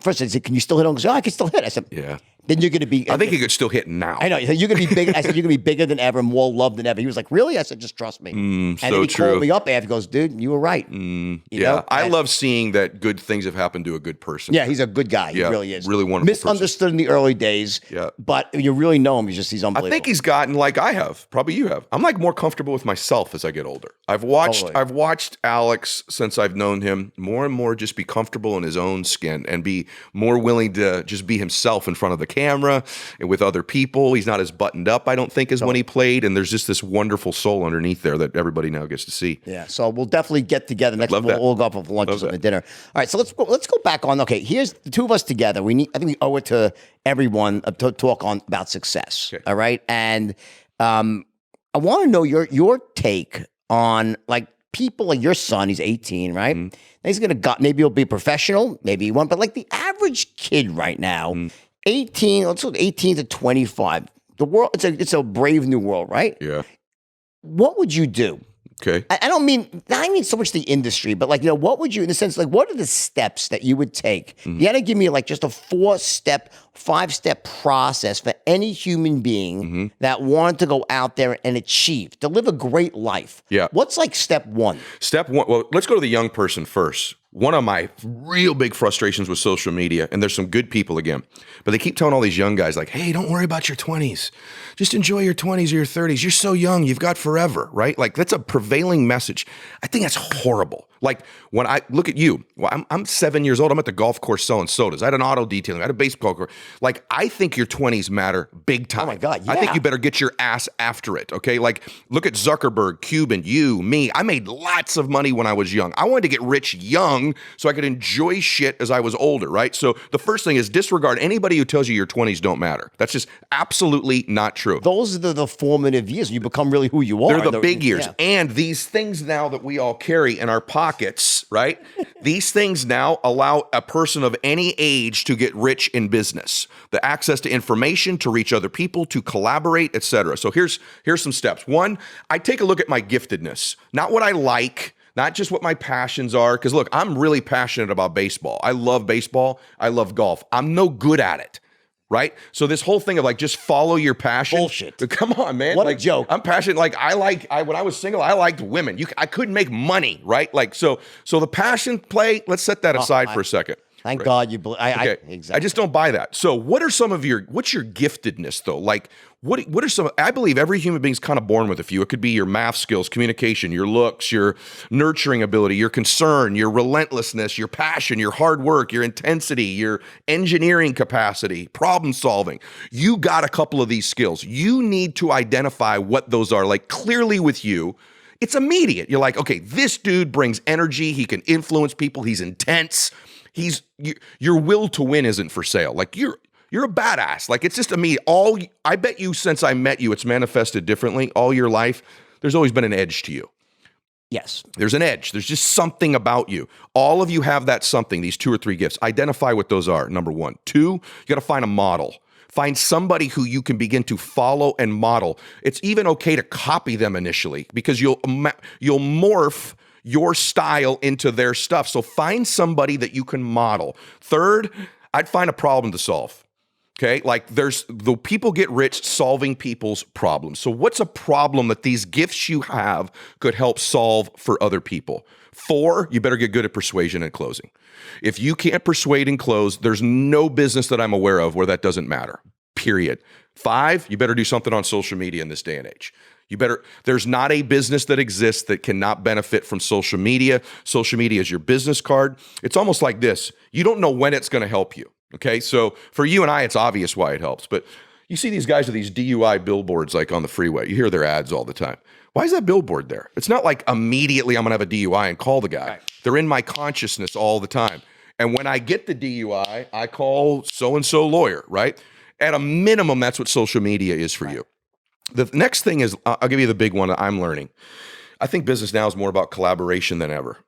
Speaker 2: first I said, can you still hit on? He goes, oh, I can still hit. I said, yeah. Then you're going to be.
Speaker 1: I think he could still hit now.
Speaker 2: I know. You're going to be big. I said, you're going to be bigger than ever, more loved than ever. He was like, really? I said, just trust me. And then he called me up after. He goes, dude, you were right. You know?
Speaker 1: I love seeing that good things have happened to a good person.
Speaker 2: Yeah, he's a good guy. He really is.
Speaker 1: Really wonderful.
Speaker 2: Misunderstood in the early days. Yeah. But you really know him. He's unbelievable.
Speaker 1: I think he's gotten, like I have, probably you have. I'm like more comfortable with myself as I get older. I've watched Alex since I've known him more and more just be comfortable in his own skin and be more willing to just be himself in front of the camera and with other people. He's not as buttoned up, I don't think, as when he played. And there's just this wonderful soul underneath there that everybody now gets to see.
Speaker 2: Yeah. So we'll definitely get together next week. We'll go up for lunch or something, dinner. All right. So let's go back on. Okay. Here's the two of us together. I think we owe it to everyone to talk about success. Okay. All right. And I want to know your take on like people like your son. He's 18, right? Mm-hmm. He's maybe he'll be a professional, maybe he won't. But like the average kid right now. 18, let's look 18 to 25. The world, it's a brave new world, right?
Speaker 1: Yeah.
Speaker 2: What would you do?
Speaker 1: Okay.
Speaker 2: I don't mean so much the industry, but like, what would you, in the sense, like, what are the steps that you would take? Mm-hmm. You got to give me like just a 5-step process for any human being that wanted to go out there and to live a great life.
Speaker 1: Yeah.
Speaker 2: What's like step one?
Speaker 1: Step one, well, let's go to the young person first. One of my real big frustrations with social media, and there's some good people again, but they keep telling all these young guys like, hey, don't worry about your 20s. Just enjoy your 20s or your 30s. You're so young. You've got forever, right? Like that's a prevailing message. I think that's horrible. Like when I look at you, well, I'm 7 years old. I'm at the golf course selling sodas. I had an auto detailing. I had a baseball course. Like I think your 20s matter big time.
Speaker 2: Oh my God, yeah.
Speaker 1: I think you better get your ass after it, okay? Like look at Zuckerberg, Cuban, you, me. I made lots of money when I was young. I wanted to get rich young so I could enjoy shit as I was older, right? So the first thing is disregard anybody who tells you your 20s don't matter. That's just absolutely not true.
Speaker 2: Those are the formative years. You become really who you are.
Speaker 1: They're the big years. Yeah. And these things now that we all carry in our pockets, right? These things now allow a person of any age to get rich in business. The access to information, to reach other people, to collaborate, etc. So here's some steps. One, I take a look at my giftedness, not what I like, not just what my passions are. Because look, I'm really passionate about baseball. I love baseball. I love golf. I'm no good at it. Right? So this whole thing of like, just follow your passion.
Speaker 2: Bullshit.
Speaker 1: Come on, man.
Speaker 2: What
Speaker 1: like,
Speaker 2: a joke.
Speaker 1: I'm passionate. Like when I was single, I liked women. I couldn't make money, right? Like, so the passion play, let's set that aside for a second.
Speaker 2: Thank God you believe. Exactly.
Speaker 1: I just don't buy that. So what are some of what's your giftedness though? Like what are some, I believe every human being's kind of born with a few. It could be your math skills, communication, your looks, your nurturing ability, your concern, your relentlessness, your passion, your hard work, your intensity, your engineering capacity, problem solving. You got a couple of these skills. You need to identify what those are, like clearly with you. It's immediate. You're like, okay, this dude brings energy. He can influence people. He's intense. Your will to win isn't for sale. Like you're a badass. Like it's just immediate. I bet you since I met you, it's manifested differently all your life. There's always been an edge to you.
Speaker 2: Yes.
Speaker 1: There's an edge. There's just something about you. All of you have that something, these 2 or 3 gifts. Identify what those are, number 1. 2, you got to find a model. Find somebody who you can begin to follow and model. It's even okay to copy them initially because you'll morph your style into their stuff. So find somebody that you can model. 3rd, I'd find a problem to solve. Okay, like the people get rich solving people's problems. So what's a problem that these gifts you have could help solve for other people? 4, you better get good at persuasion and closing. If you can't persuade and close, there's no business that I'm aware of where that doesn't matter, period. 5, you better do something on social media in this day and age. There's not a business that exists that cannot benefit from social media. Social media is your business card. It's almost like this. You don't know when it's going to help you. Okay, so for you and I, it's obvious why it helps. But you see these guys with these DUI billboards like on the freeway. You hear their ads all the time. Why is that billboard there? It's not like immediately I'm going to have a DUI and call the guy. Right. They're in my consciousness all the time. And when I get the DUI, I call so-and-so lawyer, right? At a minimum, that's what social media is for you. The next thing is, I'll give you the big one that I'm learning. I think business now is more about collaboration than ever.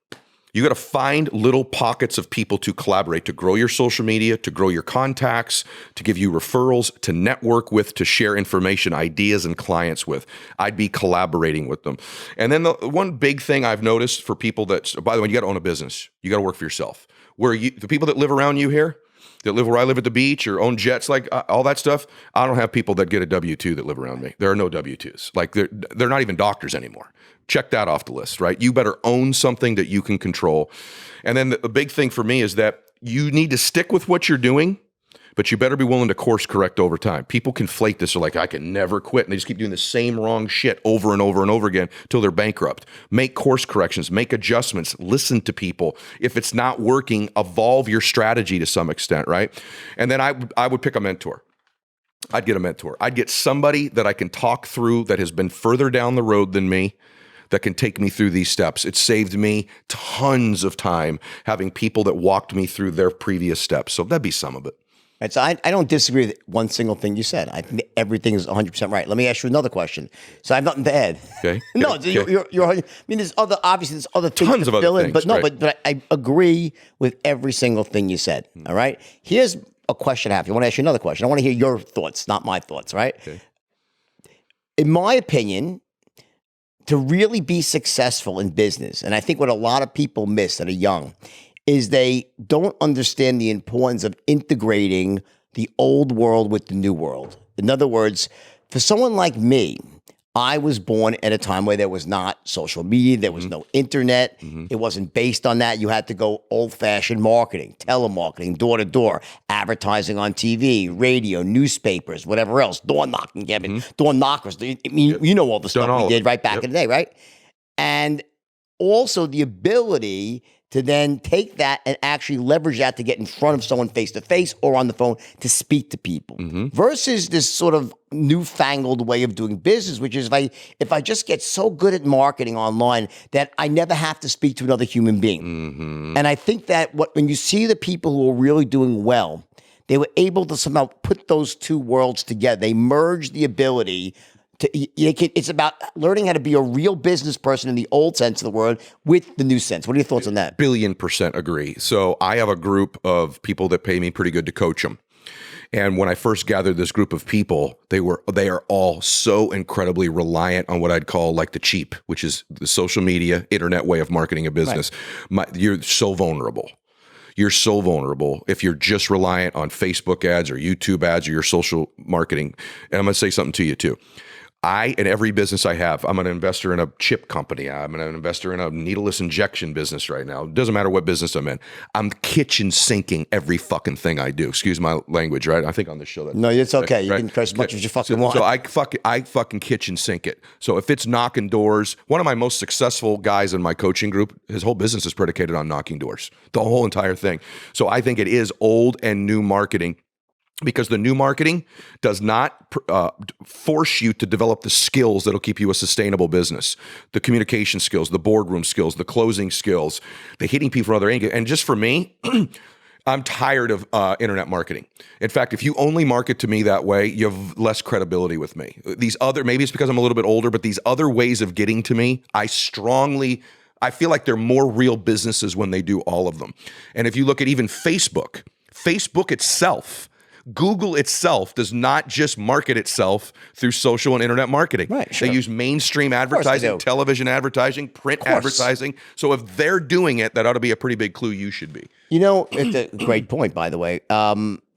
Speaker 1: You got to find little pockets of people to collaborate, to grow your social media, to grow your contacts, to give you referrals, to network with, to share information, ideas, and clients with. I'd be collaborating with them. And then the one big thing I've noticed for people that, by the way, you got to own a business. You got to work for yourself. The people that live around you here, that live where I live at the beach or own jets, like all that stuff, I don't have people that get a W-2 that live around me. There are no W-2s. Like they're not even doctors anymore. Check that off the list, right? You better own something that you can control. And then the big thing for me is that you need to stick with what you're doing, but you better be willing to course correct over time. People conflate this. They're like, I can never quit. And they just keep doing the same wrong shit over and over and over again until they're bankrupt. Make course corrections, make adjustments, listen to people. If it's not working, evolve your strategy to some extent, right? And then I would pick a mentor. I'd get a mentor. I'd get somebody that I can talk through that has been further down the road than me, that can take me through these steps. It saved me tons of time having people that walked me through their previous steps. So that'd be some of it.
Speaker 2: Right, so I don't disagree with one single thing you said. I think everything is 100% right. Let me ask you another question. So I have nothing to add.
Speaker 1: Okay.
Speaker 2: No,
Speaker 1: okay.
Speaker 2: you're I mean, there's other things
Speaker 1: Tons
Speaker 2: to
Speaker 1: of
Speaker 2: fill
Speaker 1: other
Speaker 2: in,
Speaker 1: things,
Speaker 2: but no,
Speaker 1: right.
Speaker 2: but I agree with every single thing you said. All right. Here's a question I have. I want to ask you another question. I want to hear your thoughts, not my thoughts. Right.
Speaker 1: Okay.
Speaker 2: In my opinion, to really be successful in business, and I think what a lot of people miss that are young, is they don't understand the importance of integrating the old world with the new world. In other words, for someone like me, I was born at a time where there was not social media, there was no internet, it wasn't based on that. You had to go old-fashioned marketing, telemarketing, door-to-door, advertising on TV, radio, newspapers, whatever else, door knocking, door knockers. I mean, you know all the stuff we did right back in the day, right? And also the ability to then take that and actually leverage that to get in front of someone face-to-face or on the phone to speak to people versus this sort of newfangled way of doing business, which is if I just get so good at marketing online that I never have to speak to another human being. And I think that when you see the people who are really doing well, they were able to somehow put those two worlds together. They merged the ability it's about learning how to be a real business person in the old sense of the word with the new sense. What are your thoughts on that?
Speaker 1: Billion% agree. So I have a group of people that pay me pretty good to coach them. And when I first gathered this group of people, they are all so incredibly reliant on what I'd call like the cheap, which is the social media, internet way of marketing a business. Right. You're so vulnerable. You're so vulnerable if you're just reliant on Facebook ads or YouTube ads or your social marketing. And I'm going to say something to you too. In every business I have, I'm an investor in a chip company. I'm an investor in a needleless injection business right now. It doesn't matter what business I'm in. I'm kitchen sinking every fucking thing I do. Excuse my language, right? I think on this show that.
Speaker 2: No, it's okay. You
Speaker 1: right?
Speaker 2: can curse as much as you fucking want.
Speaker 1: So I fucking kitchen sink it. So if it's knocking doors, one of my most successful guys in my coaching group, his whole business is predicated on knocking doors. The whole entire thing. So I think it is old and new marketing. Because the new marketing does not force you to develop the skills that'll keep you a sustainable business, the communication skills, the boardroom skills, the closing skills, the hitting people from other angles. And just for me, I'm tired of internet marketing. In fact, if you only market to me that way, you have less credibility with me. These other, maybe it's because I'm a little bit older, but these other ways of getting to me, I feel like they're more real businesses when they do all of them. And if you look at even Facebook itself, Google itself does not just market itself through social and internet marketing.
Speaker 2: Right, sure.
Speaker 1: They use mainstream advertising, television advertising, print advertising. So if they're doing it, that ought to be a pretty big clue you should be.
Speaker 2: You know, it's a great point, by the way.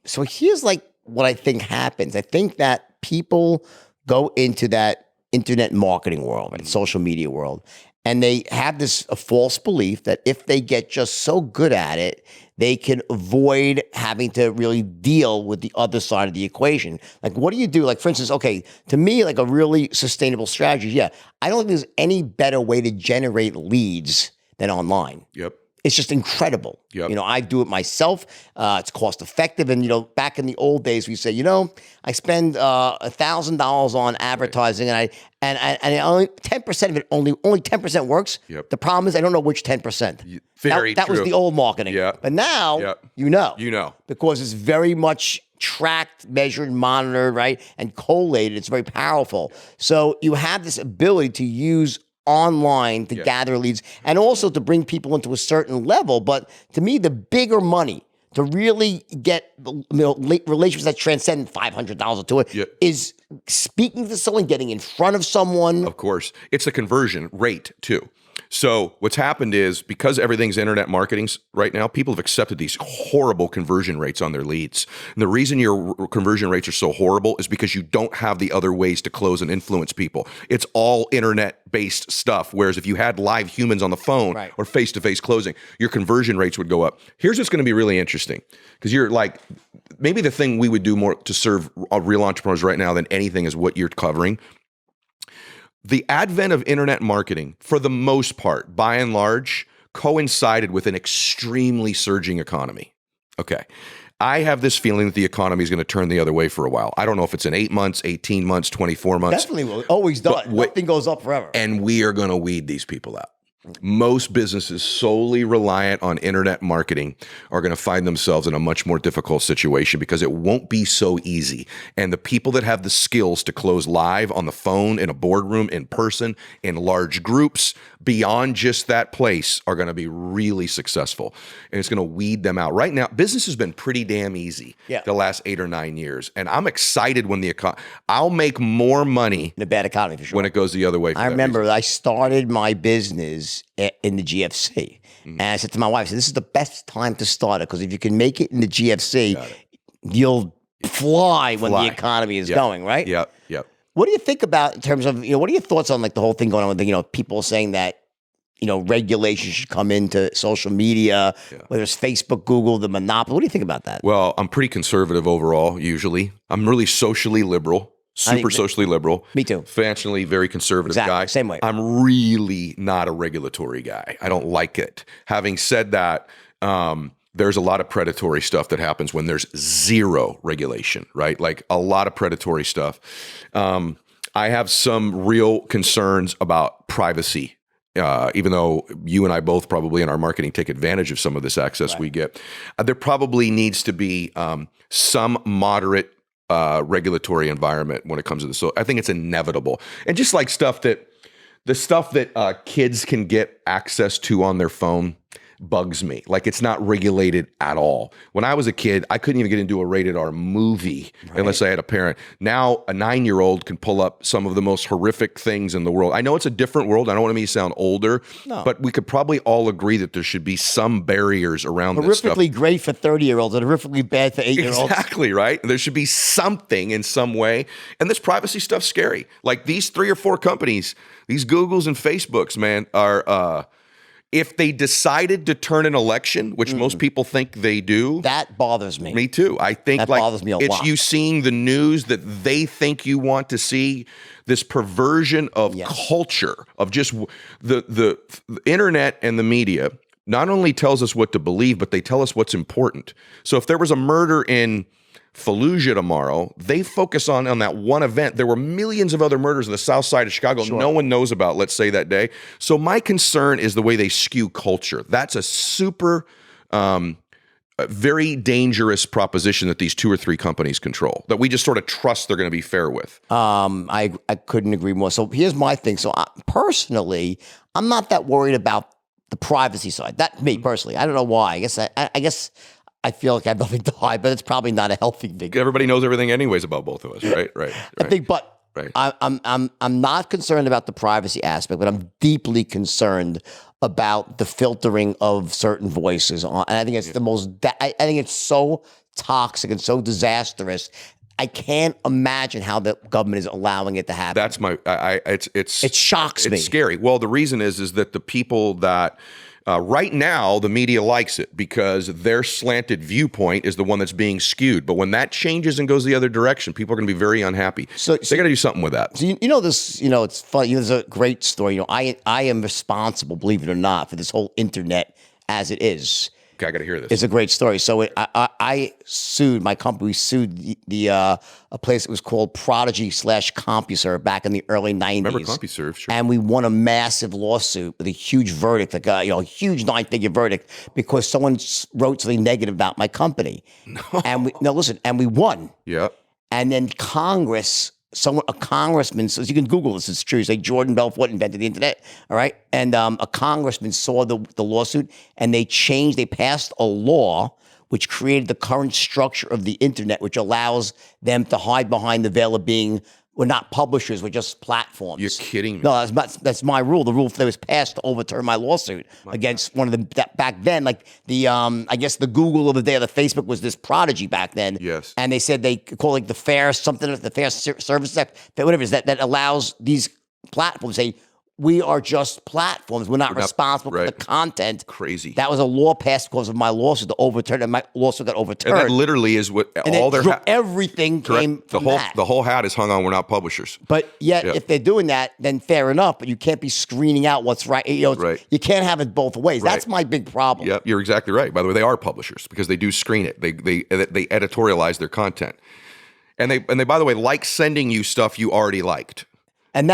Speaker 2: So here's like what I think happens. I think that people go into that internet marketing world, right, social media world, and they have this a false belief that if they get just so good at it, they can avoid having to really deal with the other side of the equation. Like, what do you do? Like, for instance, okay, to me, like a really sustainable strategy, I don't think there's any better way to generate leads than online.
Speaker 1: Yep.
Speaker 2: It's just incredible.
Speaker 1: Yep.
Speaker 2: You know, I do it myself. It's cost effective. And, you know, back in the old days, we say, you know, I spend $1,000 on advertising and only 10% of it, only 10% works.
Speaker 1: Yep.
Speaker 2: The problem is I don't know which 10%. That was the old marketing.
Speaker 1: Yep.
Speaker 2: But now,
Speaker 1: Yep.
Speaker 2: you know.
Speaker 1: You know.
Speaker 2: Because it's very much tracked, measured, monitored, right? And collated. It's very powerful. So you have this ability to use online to gather leads and also to bring people into a certain level. But to me, the bigger money to really get relationships that transcend $500 to it is speaking to someone, getting in front of someone.
Speaker 1: Of course. It's a conversion rate too. So what's happened is because everything's internet marketing right now, people have accepted these horrible conversion rates on their leads. And the reason your conversion rates are so horrible is because you don't have the other ways to close and influence people. It's all internet-based stuff. Whereas if you had live humans on the phone or face-to-face closing, your conversion rates would go up. Here's what's going to be really interesting, because you're like, maybe the thing we would do more to serve real entrepreneurs right now than anything is what you're covering. The advent of internet marketing, for the most part, by and large, coincided with an extremely surging economy. Okay. I have this feeling that the economy is going to turn the other way for a while. I don't know if it's in 8 months, 18 months, 24 months.
Speaker 2: Definitely will. Always does. Nothing goes up forever.
Speaker 1: And we are going to weed these people out. Most businesses solely reliant on internet marketing are going to find themselves in a much more difficult situation because it won't be so easy. And the people that have the skills to close live on the phone, in a boardroom, in person, in large groups, beyond just that place are going to be really successful. And it's going to weed them out. Right now, business has been pretty damn easy the last 8 or 9 years. And I'm excited when I'll make more money
Speaker 2: in a bad economy for sure
Speaker 1: when it goes the other way.
Speaker 2: I remember I started my business in the GFC. And I said to my wife, this is the best time to start it, because if you can make it in the GFC, you'll fly when the economy is going, right?
Speaker 1: Yep.
Speaker 2: What do you think about in terms of, what are your thoughts on like the whole thing going on with the, people saying that, regulation should come into social media, whether it's Facebook, Google, the monopoly. What do you think about that?
Speaker 1: Well, I'm pretty conservative overall, usually. I'm really socially liberal. Super socially liberal.
Speaker 2: Me too.
Speaker 1: Fashionably very conservative guy.
Speaker 2: Same way.
Speaker 1: I'm really not a regulatory guy. I don't like it. Having said that, there's a lot of predatory stuff that happens when there's zero regulation, right? Like a lot of predatory stuff. I have some real concerns about privacy. Even though you and I both probably in our marketing take advantage of some of this access we get, there probably needs to be some moderate regulatory environment when it comes to this. So I think it's inevitable. And just like the stuff that kids can get access to on their phone bugs me. Like it's not regulated at all. When I was a kid, I couldn't even get into a rated R movie unless I had a parent. Now a 9-year-old can pull up some of the most horrific things in the world. I know it's a different world. I don't want to sound older, but we could probably all agree that there should be some barriers around this stuff.
Speaker 2: Horrifically great for 30-year-olds and horrifically bad for 8-year-olds.
Speaker 1: Exactly, right? There should be something in some way. And this privacy stuff's scary. Like these 3 or 4 companies, these Googles and Facebooks, man, are if they decided to turn an election, which most people think they do.
Speaker 2: That bothers me.
Speaker 1: Me too. I think
Speaker 2: that bothers me a lot.
Speaker 1: It's you seeing the news that they think you want to see, this perversion of culture, of just the internet and the media not only tells us what to believe, but they tell us what's important. So if there was a murder in Fallujah tomorrow, they focus on that one event. There were millions of other murders in the south side of Chicago no one knows about, let's say, that day. So my concern is the way they skew culture. That's a super, very dangerous proposition that these 2 or 3 companies control, that we just sort of trust they're going to be fair with.
Speaker 2: I couldn't agree more. So here's my thing. So personally, I'm not that worried about the privacy side. That me personally. I don't know why. I guess I feel like I have nothing to hide, but it's probably not a healthy thing.
Speaker 1: Everybody knows everything anyways about both of us, right?
Speaker 2: I think, but I'm not concerned about the privacy aspect, but I'm deeply concerned about the filtering of certain voices. And I think it's I think it's so toxic and so disastrous. I can't imagine how the government is allowing it to happen.
Speaker 1: That's
Speaker 2: it shocks me.
Speaker 1: It's scary. Well, the reason is that the people that right now, the media likes it because their slanted viewpoint is the one that's being skewed. But when that changes and goes the other direction, people are going to be very unhappy. So they got to do something with that.
Speaker 2: So this. It's funny. There's a great story. I am responsible, believe it or not, for this whole internet as it is.
Speaker 1: Okay, I got to hear this.
Speaker 2: It's a great story. So I sued my company. We sued a place that was called Prodigy /CompuServe back in the early 90s.
Speaker 1: Remember CompuServe? Sure.
Speaker 2: And we won a massive lawsuit with a huge verdict, a huge 9-figure verdict, because someone wrote something negative about my company. And we won.
Speaker 1: Yeah.
Speaker 2: And then Congress a congressman, so you can Google this, it's true. It's like Jordan Belfort invented the internet, all right? And a congressman saw the lawsuit, and they passed a law which created the current structure of the internet, which allows them to hide behind the veil of being, we're not publishers, we're just platforms.
Speaker 1: You're kidding me.
Speaker 2: No, that's my rule. The rule that was passed to overturn my lawsuit against one of the, back then, like the, I guess the Google of the day, or the Facebook was this prodigy back then.
Speaker 1: Yes.
Speaker 2: And they said they call it the fair service act, whatever it is, that allows these platforms to say, we are just platforms. We're not responsible for the content.
Speaker 1: Crazy.
Speaker 2: That was a law passed because of my lawsuit to overturn, and my lawsuit got overturned.
Speaker 1: And that literally is what
Speaker 2: and
Speaker 1: all their
Speaker 2: everything came from that.
Speaker 1: The whole hat is hung on. We're not publishers.
Speaker 2: But yet, if they're doing that, then fair enough. But you can't be screening out what's right. You know, you can't have it both ways. That's my big problem.
Speaker 1: Yep, you're exactly right. By the way, they are publishers because they do screen it. They editorialize their content, and they by the way like sending you stuff you already liked.
Speaker 2: And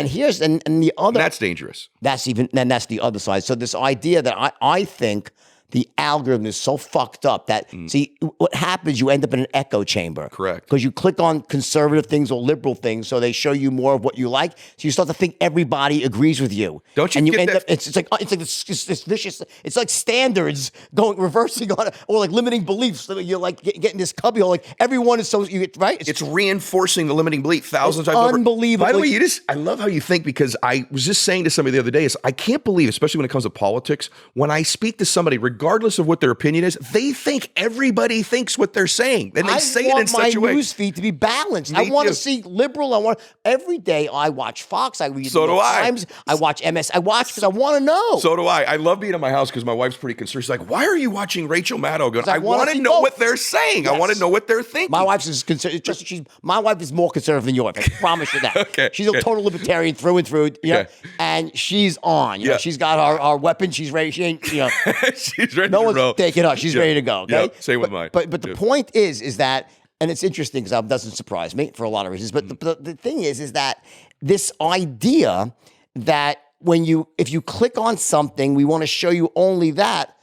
Speaker 2: here's the other.
Speaker 1: That's dangerous.
Speaker 2: That's the other side. So this idea that I think the algorithm is so fucked up that see what happens, you end up in an echo chamber.
Speaker 1: Correct.
Speaker 2: Because you click on conservative things or liberal things, so they show you more of what you like. So you start to think everybody agrees with you.
Speaker 1: Don't you?
Speaker 2: And you
Speaker 1: get
Speaker 2: end
Speaker 1: that?
Speaker 2: up. It's like this vicious. It's like standards reversing on it, or like limiting beliefs. So you're like getting this cubby hole. Like everyone is so right.
Speaker 1: It's reinforcing the limiting belief thousands of
Speaker 2: times.
Speaker 1: Over.
Speaker 2: Unbelievable.
Speaker 1: By the way, I love how you think, because I was just saying to somebody the other day, I can't believe, especially when it comes to politics, when I speak to somebody, regardless of what their opinion is, they think everybody thinks what they're saying, and they say it in such a way.
Speaker 2: I want my news feed to be balanced. I want to see liberal. Every day I watch Fox. I read the New York Times. I watch MS. I watch because I want to know.
Speaker 1: So do I. I love being in my house because my wife's pretty concerned. She's like, "Why are you watching Rachel Maddow?" I want to know what they're saying. Yes. I want to know what they're thinking.
Speaker 2: My wife is concerned. My wife is more conservative than yours. I promise you that.
Speaker 1: Okay.
Speaker 2: She's a total libertarian through and through. You know, and she's on. You know, she's got our weapon. She's ready. She ain't. You know,
Speaker 1: she's ready.
Speaker 2: No
Speaker 1: to
Speaker 2: one's
Speaker 1: roll.
Speaker 2: taking her. She's ready to go. Okay.
Speaker 1: Yeah, same with mine.
Speaker 2: But the point is that, and it's interesting because it doesn't surprise me for a lot of reasons. But the thing is that this idea that if you click on something, we want to show you only that.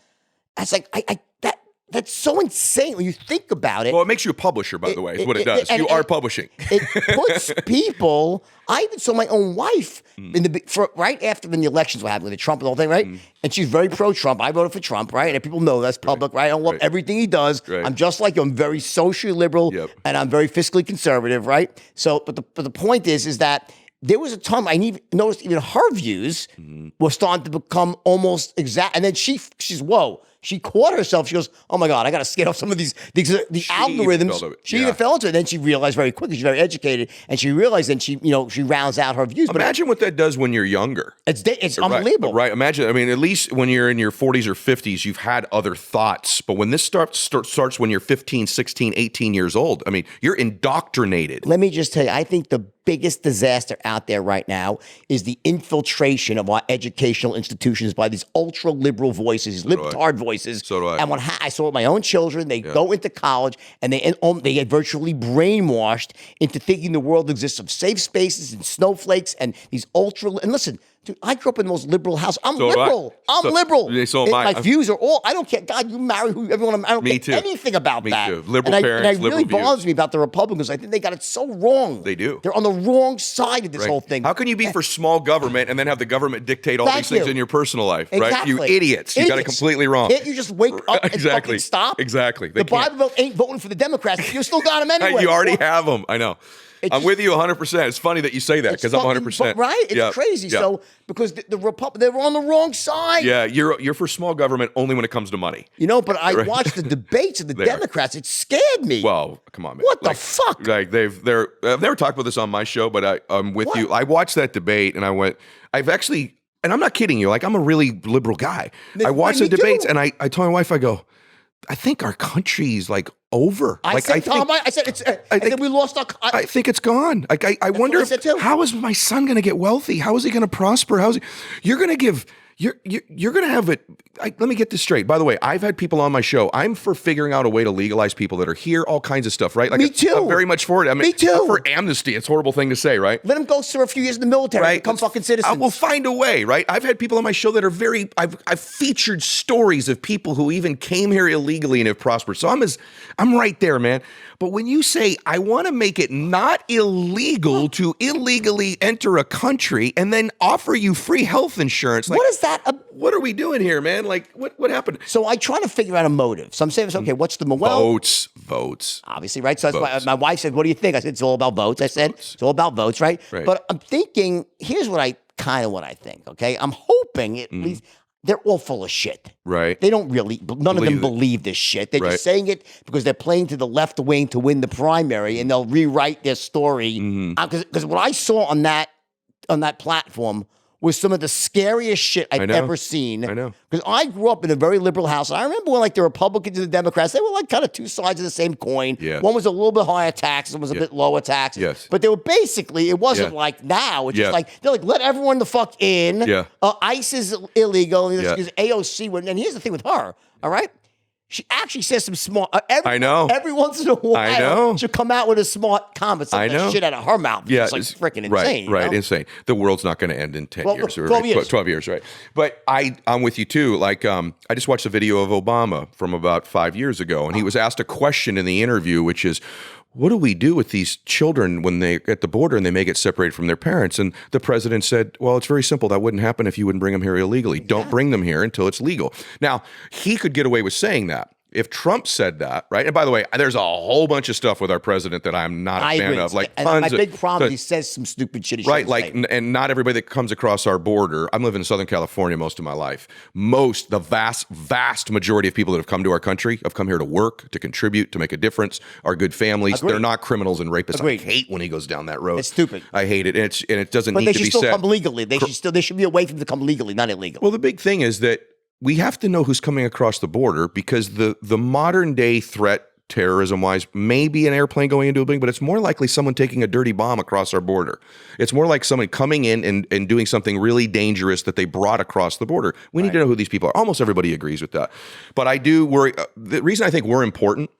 Speaker 2: That's like that's so insane when you think about it.
Speaker 1: Well, it makes you a publisher, by the way, is what it does. You are publishing.
Speaker 2: It puts people. I even saw my own wife right after when the elections were happening, the Trump and the whole thing, right? And she's very pro-Trump. I voted for Trump, right? And people know that's public, right? I don't love everything he does. I'm just like you. I'm very socially liberal, and I'm very fiscally conservative, right? So, but the point is that there was a time I noticed even her views were starting to become almost exact. And then she's whoa. She caught herself. She goes, "Oh my God, I got to skate off some of the algorithms." She even fell into it. Then she realized very quickly. She's very educated, and she realized. Then she rounds out her views.
Speaker 1: Imagine what that does when you're younger.
Speaker 2: It's unbelievable,
Speaker 1: right? Imagine. I mean, at least when you're in your 40s or 50s, you've had other thoughts. But when this starts when you're 15, 16, 18 years old, I mean, you're indoctrinated.
Speaker 2: Let me just tell you, I think the biggest disaster out there right now is the infiltration of our educational institutions by these ultra liberal voices, libtard voices.
Speaker 1: So do I.
Speaker 2: And I saw it with my own children. They go into college and they get virtually brainwashed into thinking the world exists of safe spaces and snowflakes and these and listen. Dude, I grew up in the most liberal house. I'm liberal. I'm liberal.
Speaker 1: So am I.
Speaker 2: My views are all. I don't care. God, you marry everyone. I don't care anything about that.
Speaker 1: Me too. Liberal parents.
Speaker 2: And it really bothers me about the Republicans. I think they got it so wrong.
Speaker 1: They do.
Speaker 2: They're on the wrong side of this whole thing.
Speaker 1: How can you be for small government and then have the government dictate all these things in your personal life?
Speaker 2: Exactly.
Speaker 1: Right? You idiots. You got it completely wrong.
Speaker 2: Can't you just wake up and fucking stop?
Speaker 1: Exactly.
Speaker 2: The Bible Belt ain't voting for the Democrats. You still got them anyway.
Speaker 1: You already have them. I know. I'm with you 100%. It's funny that you say that because I'm 100%.
Speaker 2: Right? It's crazy. Yeah. So because the Republic, they were on the wrong side.
Speaker 1: Yeah, you're for small government only when it comes to money.
Speaker 2: But I watched the debates of the Democrats. It scared me.
Speaker 1: Well, come on, man.
Speaker 2: What the fuck?
Speaker 1: Like I've never talked about this on my show, but I'm with you. I watched that debate and I went, and I'm not kidding you. Like, I'm a really liberal guy. I watched the debates and I told my wife, I go, I think our country's like over.
Speaker 2: I think we lost our.
Speaker 1: I think it's gone. Like I wonder how is my son going to get wealthy? How is he going to prosper? You're going to give. You're going to have it. Let me get this straight. By the way, I've had people on my show. I'm for figuring out a way to legalize people that are here, all kinds of stuff, right? Like,
Speaker 2: me too.
Speaker 1: I'm very much for it. I mean,
Speaker 2: me too.
Speaker 1: I'm for amnesty. It's a horrible thing to say, right?
Speaker 2: Let them go serve a few years in the military. Right? Become fucking citizens.
Speaker 1: We'll find a way, right? I've had people on my show that are I've featured stories of people who even came here illegally and have prospered. So I'm right there, man. But when you say, I want to make it not illegal to illegally enter a country and then offer you free health insurance. Like,
Speaker 2: what is that?
Speaker 1: What are we doing here, man? Like, what happened?
Speaker 2: So I try to figure out a motive. So I'm saying, okay, what's the
Speaker 1: Votes.
Speaker 2: Obviously, right? So that's why my wife said, what do you think? I said, it's all about votes. I said, it's all about votes, right? But I'm thinking, here's what I think, okay? I'm hoping at least they're all full of shit.
Speaker 1: Right.
Speaker 2: They don't really, none of them believe this shit. They're just saying it because they're playing to the left wing to win the primary, and they'll rewrite their story. Because what I saw on that platform was some of the scariest shit I've ever seen.
Speaker 1: I know.
Speaker 2: Because I grew up in a very liberal house. And I remember when, like, the Republicans and the Democrats, they were like kind of two sides of the same coin.
Speaker 1: Yeah.
Speaker 2: One was a little bit higher taxes, one was a bit lower taxes.
Speaker 1: Yes.
Speaker 2: But they were basically, it wasn't like now. It's just like, they're like, let everyone the fuck in.
Speaker 1: Yeah.
Speaker 2: ICE is illegal. And AOC, and here's the thing with her, all right? She actually says some smart. I know. Every once in a while, she'll come out with a smart comment. Like that shit out of her mouth.
Speaker 1: Yeah,
Speaker 2: it's like freaking insane.
Speaker 1: Right, insane. The world's not going to end in 10 years.
Speaker 2: 12 years.
Speaker 1: 12 years, right. But I'm with you too. Like, I just watched a video of Obama from about 5 years ago, and he was asked a question in the interview, which is, what do we do with these children when they at the border and they may get separated from their parents? And the president said, well, it's very simple. That wouldn't happen if you wouldn't bring them here illegally. Don't bring them here until it's legal. Now, he could get away with saying that. If Trump said that, right? And by the way, there's a whole bunch of stuff with our president that I'm not a fan of. Like,
Speaker 2: and my big problem, he says some stupid shit.
Speaker 1: Right, like, and not everybody that comes across our border. I'm living in Southern California most of my life. The vast majority of people that have come to our country have come here to work, to contribute, to make a difference, are good families. They're not criminals and rapists. I hate when he goes down that road.
Speaker 2: It's stupid.
Speaker 1: I hate it, and it doesn't need to be said.
Speaker 2: But they should still come legally. They should be a way for them to come legally, not illegal.
Speaker 1: Well, the big thing is that we have to know who's coming across the border, because the modern day threat, terrorism-wise, may be an airplane going into a building, but it's more likely someone taking a dirty bomb across our border. It's more like someone coming in and doing something really dangerous that they brought across the border. We need to know who these people are. Almost everybody agrees with that. But I do worry. The reason I think we're important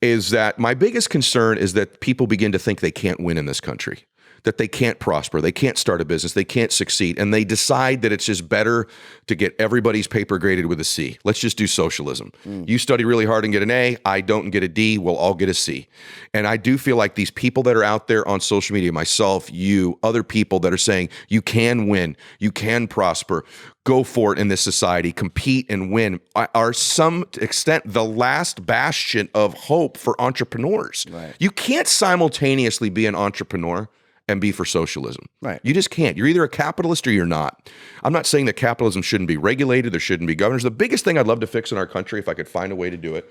Speaker 1: is that my biggest concern is that people begin to think they can't win in this country, that they can't prosper, they can't start a business, they can't succeed, and they decide that it's just better to get everybody's paper graded with a C. Let's just do socialism. You study really hard and get an A, I don't and get a D, we'll all get a C. And I do feel like these people that are out there on social media, myself, you, other people that are saying you can win, you can prosper, go for it in this society, compete and win, are some extent the last bastion of hope for entrepreneurs. Right. You can't simultaneously be an entrepreneur and be for socialism. Right. You just can't. You're either a capitalist or you're not. I'm not saying that capitalism shouldn't be regulated, there shouldn't be governors. The biggest thing I'd love to fix in our country, if I could find a way to do it,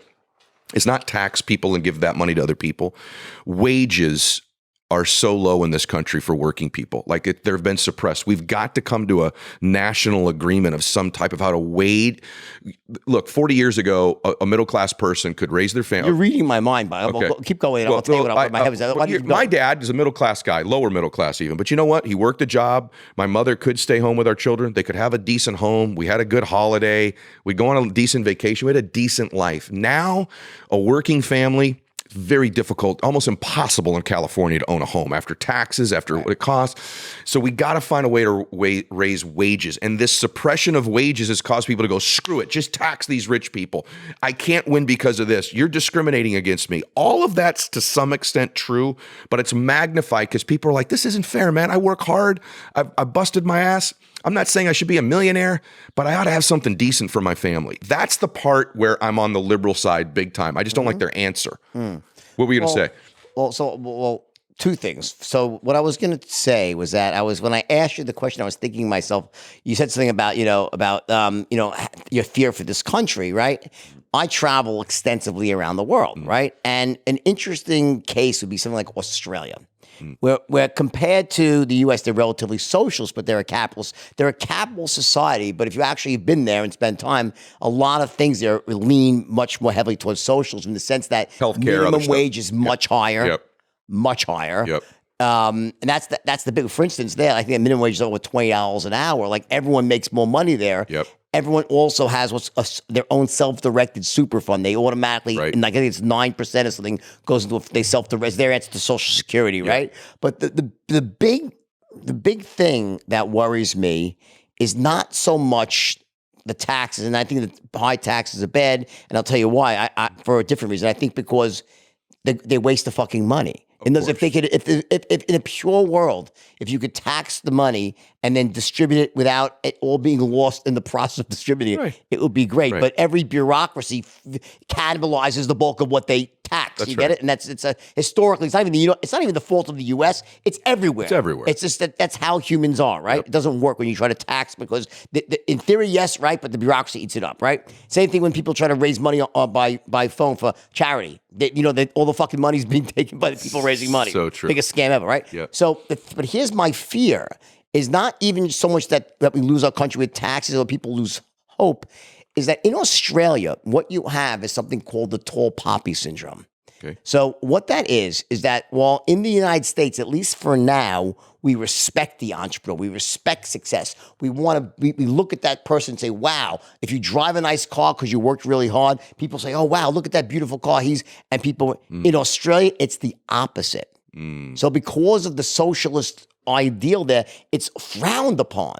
Speaker 1: is not tax people and give that money to other people. Wages are so low in this country for working people. Like, they've been suppressed. We've got to come to a national agreement of some type of how to wage. Look, 40 years ago, a middle-class person could raise their family.
Speaker 2: You're reading my mind, but keep going. I'll tell you what my head was.
Speaker 1: My dad is a middle-class guy, lower middle class even. But you know what? He worked a job. My mother could stay home with our children. They could have a decent home. We had a good holiday. We'd go on a decent vacation. We had a decent life. Now, a working family, very difficult, almost impossible in California to own a home after taxes, after what it costs. So we got to find a way to raise wages. And this suppression of wages has caused people to go, screw it, just tax these rich people. I can't win because of this. You're discriminating against me. All of that's to some extent true, but it's magnified because people are like, this isn't fair, man. I work hard. I busted my ass. I'm not saying I should be a millionaire, but I ought to have something decent for my family. That's the part where I'm on the liberal side big time. I just don't like their answer. What were you going to say?
Speaker 2: Well, two things. So what I was going to say was that when I asked you the question, I was thinking to myself, you said something about, your fear for this country, right? I travel extensively around the world, right? And an interesting case would be something like Australia. Where compared to the U.S., they're relatively socialist, but they're a capitalist. They're a capitalist society, but if you actually have been there and spend time, a lot of things there lean much more heavily towards socialism in the sense that
Speaker 1: healthcare,
Speaker 2: minimum wage is much higher, much higher.
Speaker 1: Yep.
Speaker 2: And that's the big. For instance, there, I think the minimum wage is over $20 an hour. Like, everyone makes more money there.
Speaker 1: Yep.
Speaker 2: Everyone also has their own self-directed super fund. They automatically, and I think it's 9% or something, goes into they self-direct. Their answer to Social Security, right? But the big thing that worries me is not so much the taxes, and I think that high taxes are bad. And I'll tell you why. I for a different reason. I think because they waste the fucking money. And if they could, if in a pure world, if you could tax the money and then distribute it without it all being lost in the process of distributing it, it would be great. But every bureaucracy cannibalizes the bulk of what they tax. You get it? And historically, it's not even the fault of the U.S. It's everywhere.
Speaker 1: It's everywhere.
Speaker 2: It's just that's how humans are, right? It doesn't work when you try to tax because in theory, yes, right, but the bureaucracy eats it up, right? Same thing when people try to raise money by phone for charity. All the fucking money's being taken by the people raising money.
Speaker 1: So true.
Speaker 2: Biggest scam ever, right?
Speaker 1: Yeah.
Speaker 2: So, but here's my fear: is not even so much that we lose our country with taxes or people lose hope. Is that in Australia, what you have is something called the tall poppy syndrome.
Speaker 1: Okay.
Speaker 2: So what that is that while in the United States, at least for now, we respect the entrepreneur, we respect success. We look at that person and say, wow, if you drive a nice car because you worked really hard, people say, oh, wow, look at that beautiful car. In Australia, it's the opposite. So because of the socialist ideal there, it's frowned upon.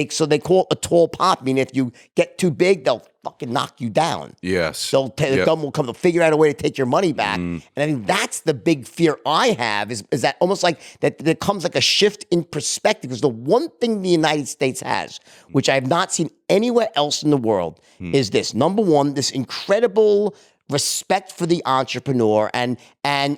Speaker 2: So they call it a tall pop. I mean, if you get too big, they'll fucking knock you down.
Speaker 1: Yes.
Speaker 2: The government will come to figure out a way to take your money back. And I think that's the big fear I have is that almost like that there comes like a shift in perspective. Because the one thing the United States has, which I have not seen anywhere else in the world, is this. Number one, this incredible respect for the entrepreneur and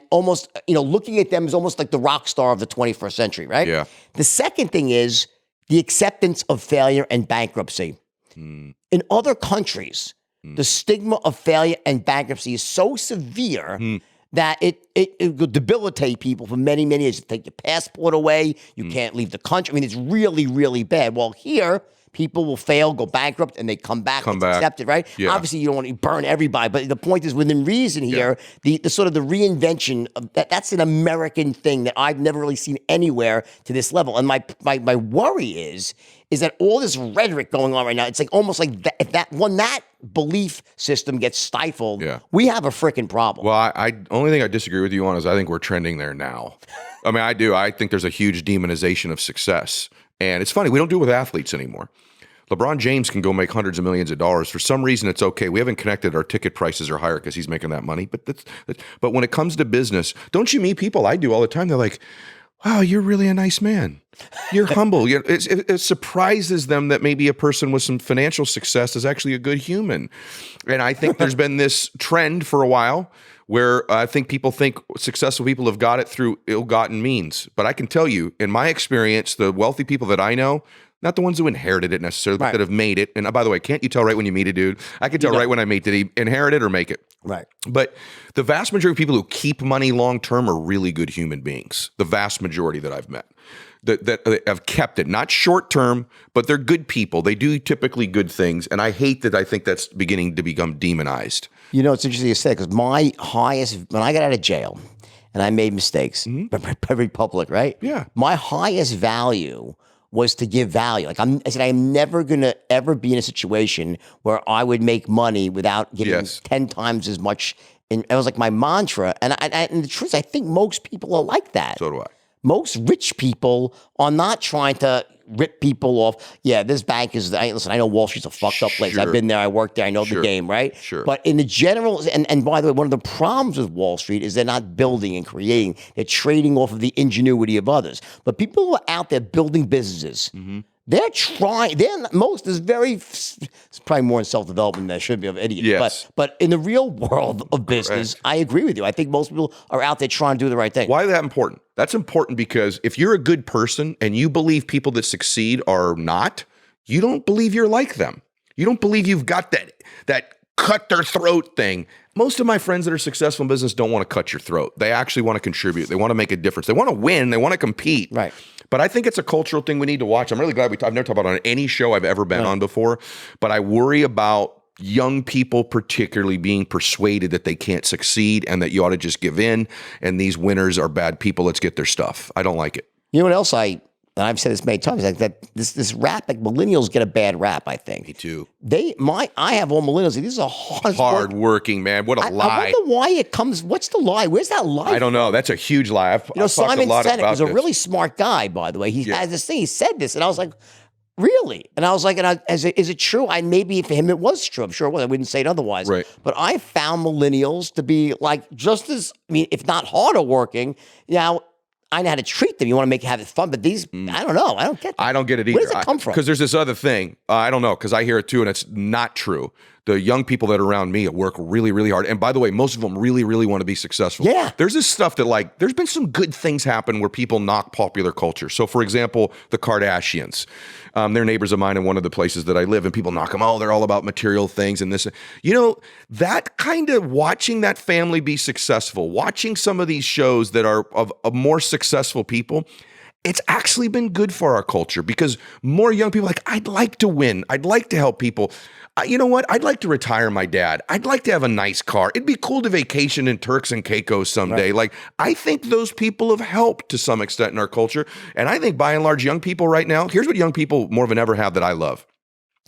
Speaker 2: almost, looking at them as almost like the rock star of the 21st century, right?
Speaker 1: Yeah.
Speaker 2: The second thing is the acceptance of failure and bankruptcy. In other countries, the stigma of failure and bankruptcy is so severe that it will debilitate people for many, many years. Take your passport away. You can't leave the country. I mean, it's really, really bad. Well, here, people will fail, go bankrupt, and they come back. It's accepted, right?
Speaker 1: Yeah.
Speaker 2: Obviously, you don't want to burn everybody, but the point is, within reason here, the sort of the reinvention of that's an American thing that I've never really seen anywhere to this level. And my worry is that all this rhetoric going on right now, it's like almost like if that belief system gets stifled, we have a freaking problem.
Speaker 1: Well, I only thing I disagree with you on is I think we're trending there now. I mean, I do. I think there's a huge demonization of success. And it's funny, we don't do it with athletes anymore. LeBron James can go make hundreds of millions of dollars. For some reason, it's okay. We haven't connected our ticket prices are higher because he's making that money. But when it comes to business, don't you meet people? I do all the time. They're like, wow, you're really a nice man. You're humble. It surprises them that maybe a person with some financial success is actually a good human. And I think there's been this trend for a while where I think people think successful people have got it through ill-gotten means. But I can tell you, in my experience, the wealthy people that I know, not the ones who inherited it necessarily, but that have made it. And by the way, can't you tell right when you meet a dude? I can tell right when I meet, did he inherit it or make it?
Speaker 2: Right.
Speaker 1: But the vast majority of people who keep money long-term are really good human beings. The vast majority that I've met that have kept it, not short-term, but they're good people. They do typically good things. And I hate that I think that's beginning to become demonized.
Speaker 2: It's interesting you say, because my highest, when I got out of jail and I made mistakes, very public, right?
Speaker 1: Yeah.
Speaker 2: My highest value was to give value. Like I said, I'm never going to ever be in a situation where I would make money without giving 10 times as much. And it was like my mantra. And the truth is, I think most people are like that.
Speaker 1: So do I.
Speaker 2: Most rich people are not trying to rip people off. Yeah, this bank is, listen, I know Wall Street's a fucked up place. I've been there, I worked there, I know the game, right?
Speaker 1: Sure.
Speaker 2: But in the general, and by the way, one of the problems with Wall Street is they're not building and creating. They're trading off of the ingenuity of others. But people who are out there building businesses, they're trying, it's probably more in self-development than there should be of idiots.
Speaker 1: Yes.
Speaker 2: But in the real world of business, I agree with you. I think most people are out there trying to do the right thing.
Speaker 1: Why is that important? That's important because if you're a good person and you believe people that succeed are not, you don't believe you're like them. You don't believe you've got that cut their throat thing. Most of my friends that are successful in business don't want to cut your throat. They actually want to contribute. They want to make a difference. They want to win. They want to compete.
Speaker 2: Right.
Speaker 1: But I think it's a cultural thing we need to watch. I'm really glad I've never talked about it on any show I've ever been on before, but I worry about young people particularly being persuaded that they can't succeed and that you ought to just give in and these winners are bad people. Let's get their stuff. I don't like it.
Speaker 2: You know what else and I've said this many times, like that this rap, like millennials get a bad rap, I think.
Speaker 1: Me too.
Speaker 2: I have all millennials. This is a
Speaker 1: hard working, man. What a lie.
Speaker 2: I wonder why it comes. What's the lie? Where's that lie?
Speaker 1: I don't know. That's a huge lie. I've
Speaker 2: Simon
Speaker 1: talked a lot
Speaker 2: Sinek
Speaker 1: about
Speaker 2: was a
Speaker 1: this.
Speaker 2: really smart guy, by the way. He has this thing. He said this, and I was like, Really? And I was like, is it true? Maybe for him it was true. I'm sure it was. I wouldn't say it otherwise.
Speaker 1: Right.
Speaker 2: But I found millennials to be like just as, I mean, if not harder working. Now, I know how to treat them. You want to have it fun, but these, I don't know. I don't get that.
Speaker 1: I don't get it either.
Speaker 2: Where does it come from?
Speaker 1: Because there's this other thing. I don't know, because I hear it too, and it's not true. The young people that are around me work really, really hard. And by the way, most of them really, really want to be successful.
Speaker 2: Yeah.
Speaker 1: There's this stuff that, like, there's been some good things happen where people knock popular culture. So, for example, the Kardashians. They're neighbors of mine in one of the places that I live, and people knock them, oh, they're all about material things and this. You know, that kind of watching that family be successful, watching some of these shows that are of more successful people, it's actually been good for our culture because more young people are like, I'd like to win. I'd like to help people. You know what? I'd like to retire my dad. I'd like to have a nice car. It'd be cool to vacation in Turks and Caicos someday. Right. Like, I think those people have helped to some extent in our culture. And I think by and large, young people right now, here's what young people more than ever have that I love.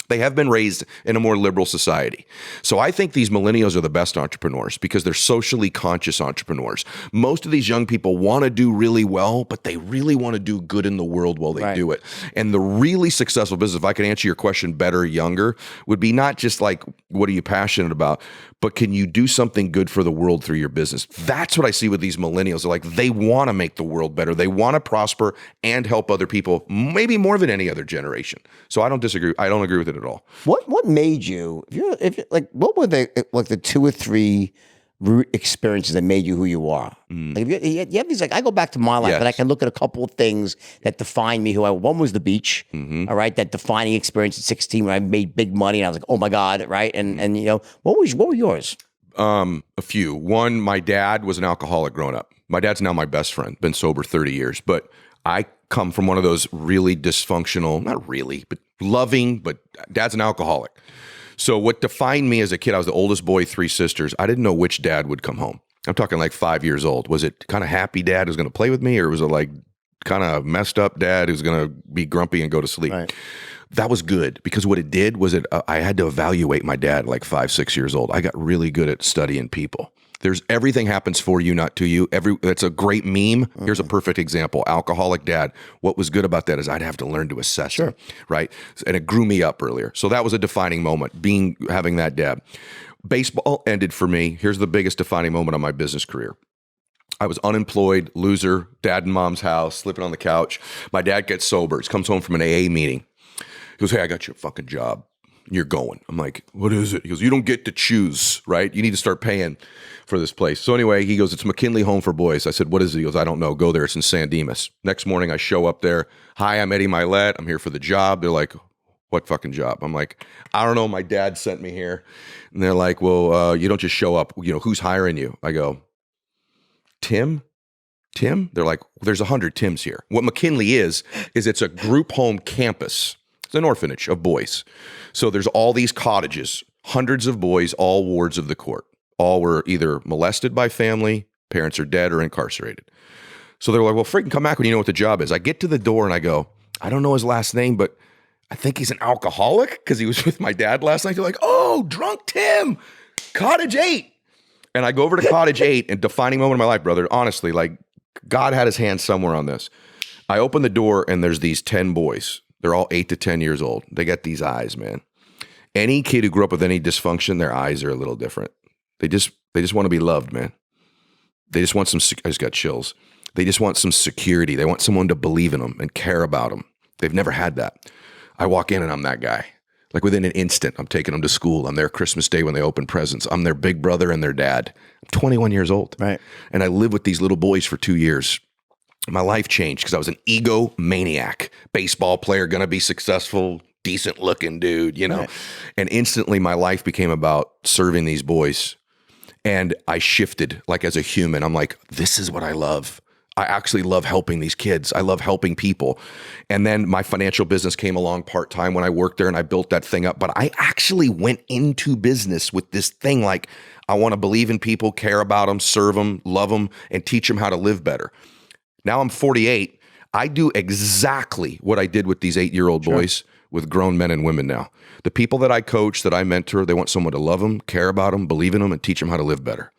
Speaker 1: They have been raised in a more liberal society. So I think these millennials are the best entrepreneurs because they're socially conscious entrepreneurs. Most of these young people want to do really well, but they really want to do good in the world while they do it. And the really successful business, if I could answer your question better, younger, would be not just like, what are you passionate about, but can you do something good for the world through your business? That's what I see with these millennials. They're like, they want to make the world better. They want to prosper and help other people, maybe more than any other generation. So I don't disagree. I don't agree with it at all.
Speaker 2: What made you? If you're like, what were the 2 or 3 root experiences that made you who you are? Like, you have these, like, I go back to my life, and I can look at a couple of things that define me. One was the beach, all right, that defining experience at 16 when I made big money, and I was like, oh my God, right? And you know, what were yours?
Speaker 1: A few. One, my dad was an alcoholic growing up. My dad's now my best friend, been sober 30 years, but I come from one of those really dysfunctional, not really, but loving, but dad's an alcoholic. So what defined me as a kid, I was the oldest boy, 3 sisters. I didn't know which dad would come home. I'm talking like 5 years old. Was it kind of happy dad who's going to play with me, or was it like kind of messed up dad who's going to be grumpy and go to sleep? Right. That was good because what it did was I had to evaluate my dad like 5, 6 years old. I got really good at studying people. There's everything happens for you, not to you. That's a great meme. Here's a perfect example. Alcoholic dad. What was good about that is I'd have to learn to assess him, right? And it grew me up earlier. So that was a defining moment, having that dad. Baseball ended for me. Here's the biggest defining moment of my business career. I was unemployed, loser, dad and mom's house, sleeping on the couch. My dad gets sober. He comes home from an AA meeting. He goes, hey, I got you a fucking job. You're going. I'm like, what is it? He goes, you don't get to choose, right? You need to start paying for this place. So anyway, he goes, it's McKinley Home for Boys. I said, what is it? He goes, I don't know. Go there. It's in San Dimas. Next morning, I show up there. Hi, I'm Eddie Mylett. I'm here for the job. They're like, what fucking job? I'm like, I don't know. My dad sent me here. And they're like, well, you don't just show up. You know, who's hiring you? I go, Tim? They're like, there's 100 Tims here. What McKinley is it's a group home campus. It's an orphanage of boys. So there's all these cottages, hundreds of boys, all wards of the court. All were either molested by family, parents are dead or incarcerated. So they're like, well, freaking come back when you know what the job is. I get to the door and I go, I don't know his last name, but I think he's an alcoholic because he was with my dad last night. They're like, oh, drunk Tim, Cottage 8. And I go over to Cottage 8 and defining moment of my life, brother. Honestly, like God had his hand somewhere on this. I open the door and there's these 10 boys. They're all 8 to 10 years old. They got these eyes, man. Any kid who grew up with any dysfunction, their eyes are a little different. They just want to be loved, man. They just want I just got chills. They just want some security. They want someone to believe in them and care about them. They've never had that. I walk in and I'm that guy. Like within an instant, I'm taking them to school. I'm there Christmas Day when they open presents. I'm their big brother and their dad. I'm 21 years old. Right. And I lived with these little boys for 2 years. My life changed because I was an egomaniac, baseball player, going to be successful, decent looking dude, you know, right. And instantly my life became about serving these boys. And I shifted like as a human. I'm like, this is what I love. I actually love helping these kids. I love helping people. And then my financial business came along part-time when I worked there and I built that thing up. But I actually went into business with this thing like, I want to believe in people, care about them, serve them, love them, and teach them how to live better. Now I'm 48. I do exactly what I did with these 8-year-old boys with grown men and women now. The people that I coach, that I mentor, they want someone to love them, care about them, believe in them, and teach them how to live better.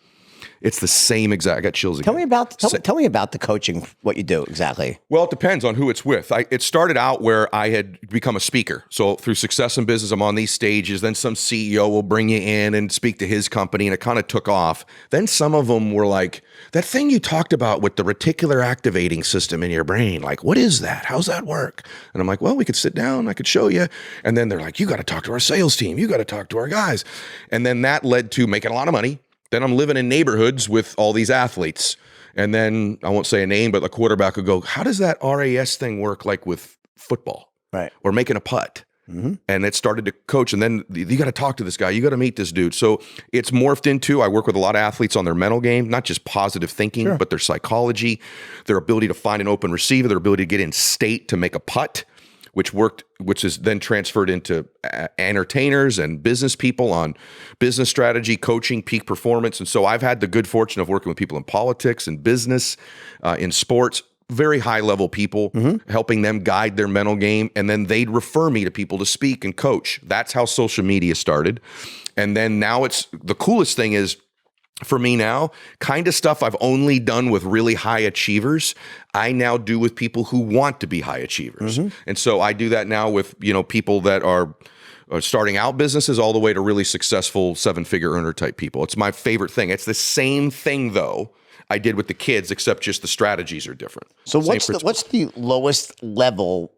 Speaker 1: It's the same exact. I got chills again.
Speaker 2: Tell me about the coaching. What you do exactly?
Speaker 1: Well, it depends on who it's with. It started out where I had become a speaker. So through Success in Business, I'm on these stages. Then some CEO will bring you in and speak to his company, and it kind of took off. Then some of them were like, that thing you talked about with the reticular activating system in your brain, like, what is that? How's that work? And I'm like, well, we could sit down. I could show you. And then they're like, you got to talk to our sales team. You got to talk to our guys. And then that led to making a lot of money. Then I'm living in neighborhoods with all these athletes. And then I won't say a name, but the quarterback would go, how does that RAS thing work like with football?
Speaker 2: Right.
Speaker 1: Or making a putt? Mm-hmm. And it started to coach. And then you got to talk to this guy. You got to meet this dude. So it's morphed into, I work with a lot of athletes on their mental game, not just positive thinking, but their psychology, their ability to find an open receiver, their ability to get in state to make a putt, which is then transferred into entertainers and business people on business strategy, coaching, peak performance. And so I've had the good fortune of working with people in politics and business, in sports, very high level people, helping them guide their mental game. And then they'd refer me to people to speak and coach. That's how social media started. And then now it's the coolest thing is, for me now, kind of stuff I've only done with really high achievers, I now do with people who want to be high achievers. And so I do that now with, people that are starting out businesses all the way to really successful 7-figure earner type people. It's my favorite thing. It's the same thing though I did with the kids, except just the strategies are different.
Speaker 2: So what's the lowest level?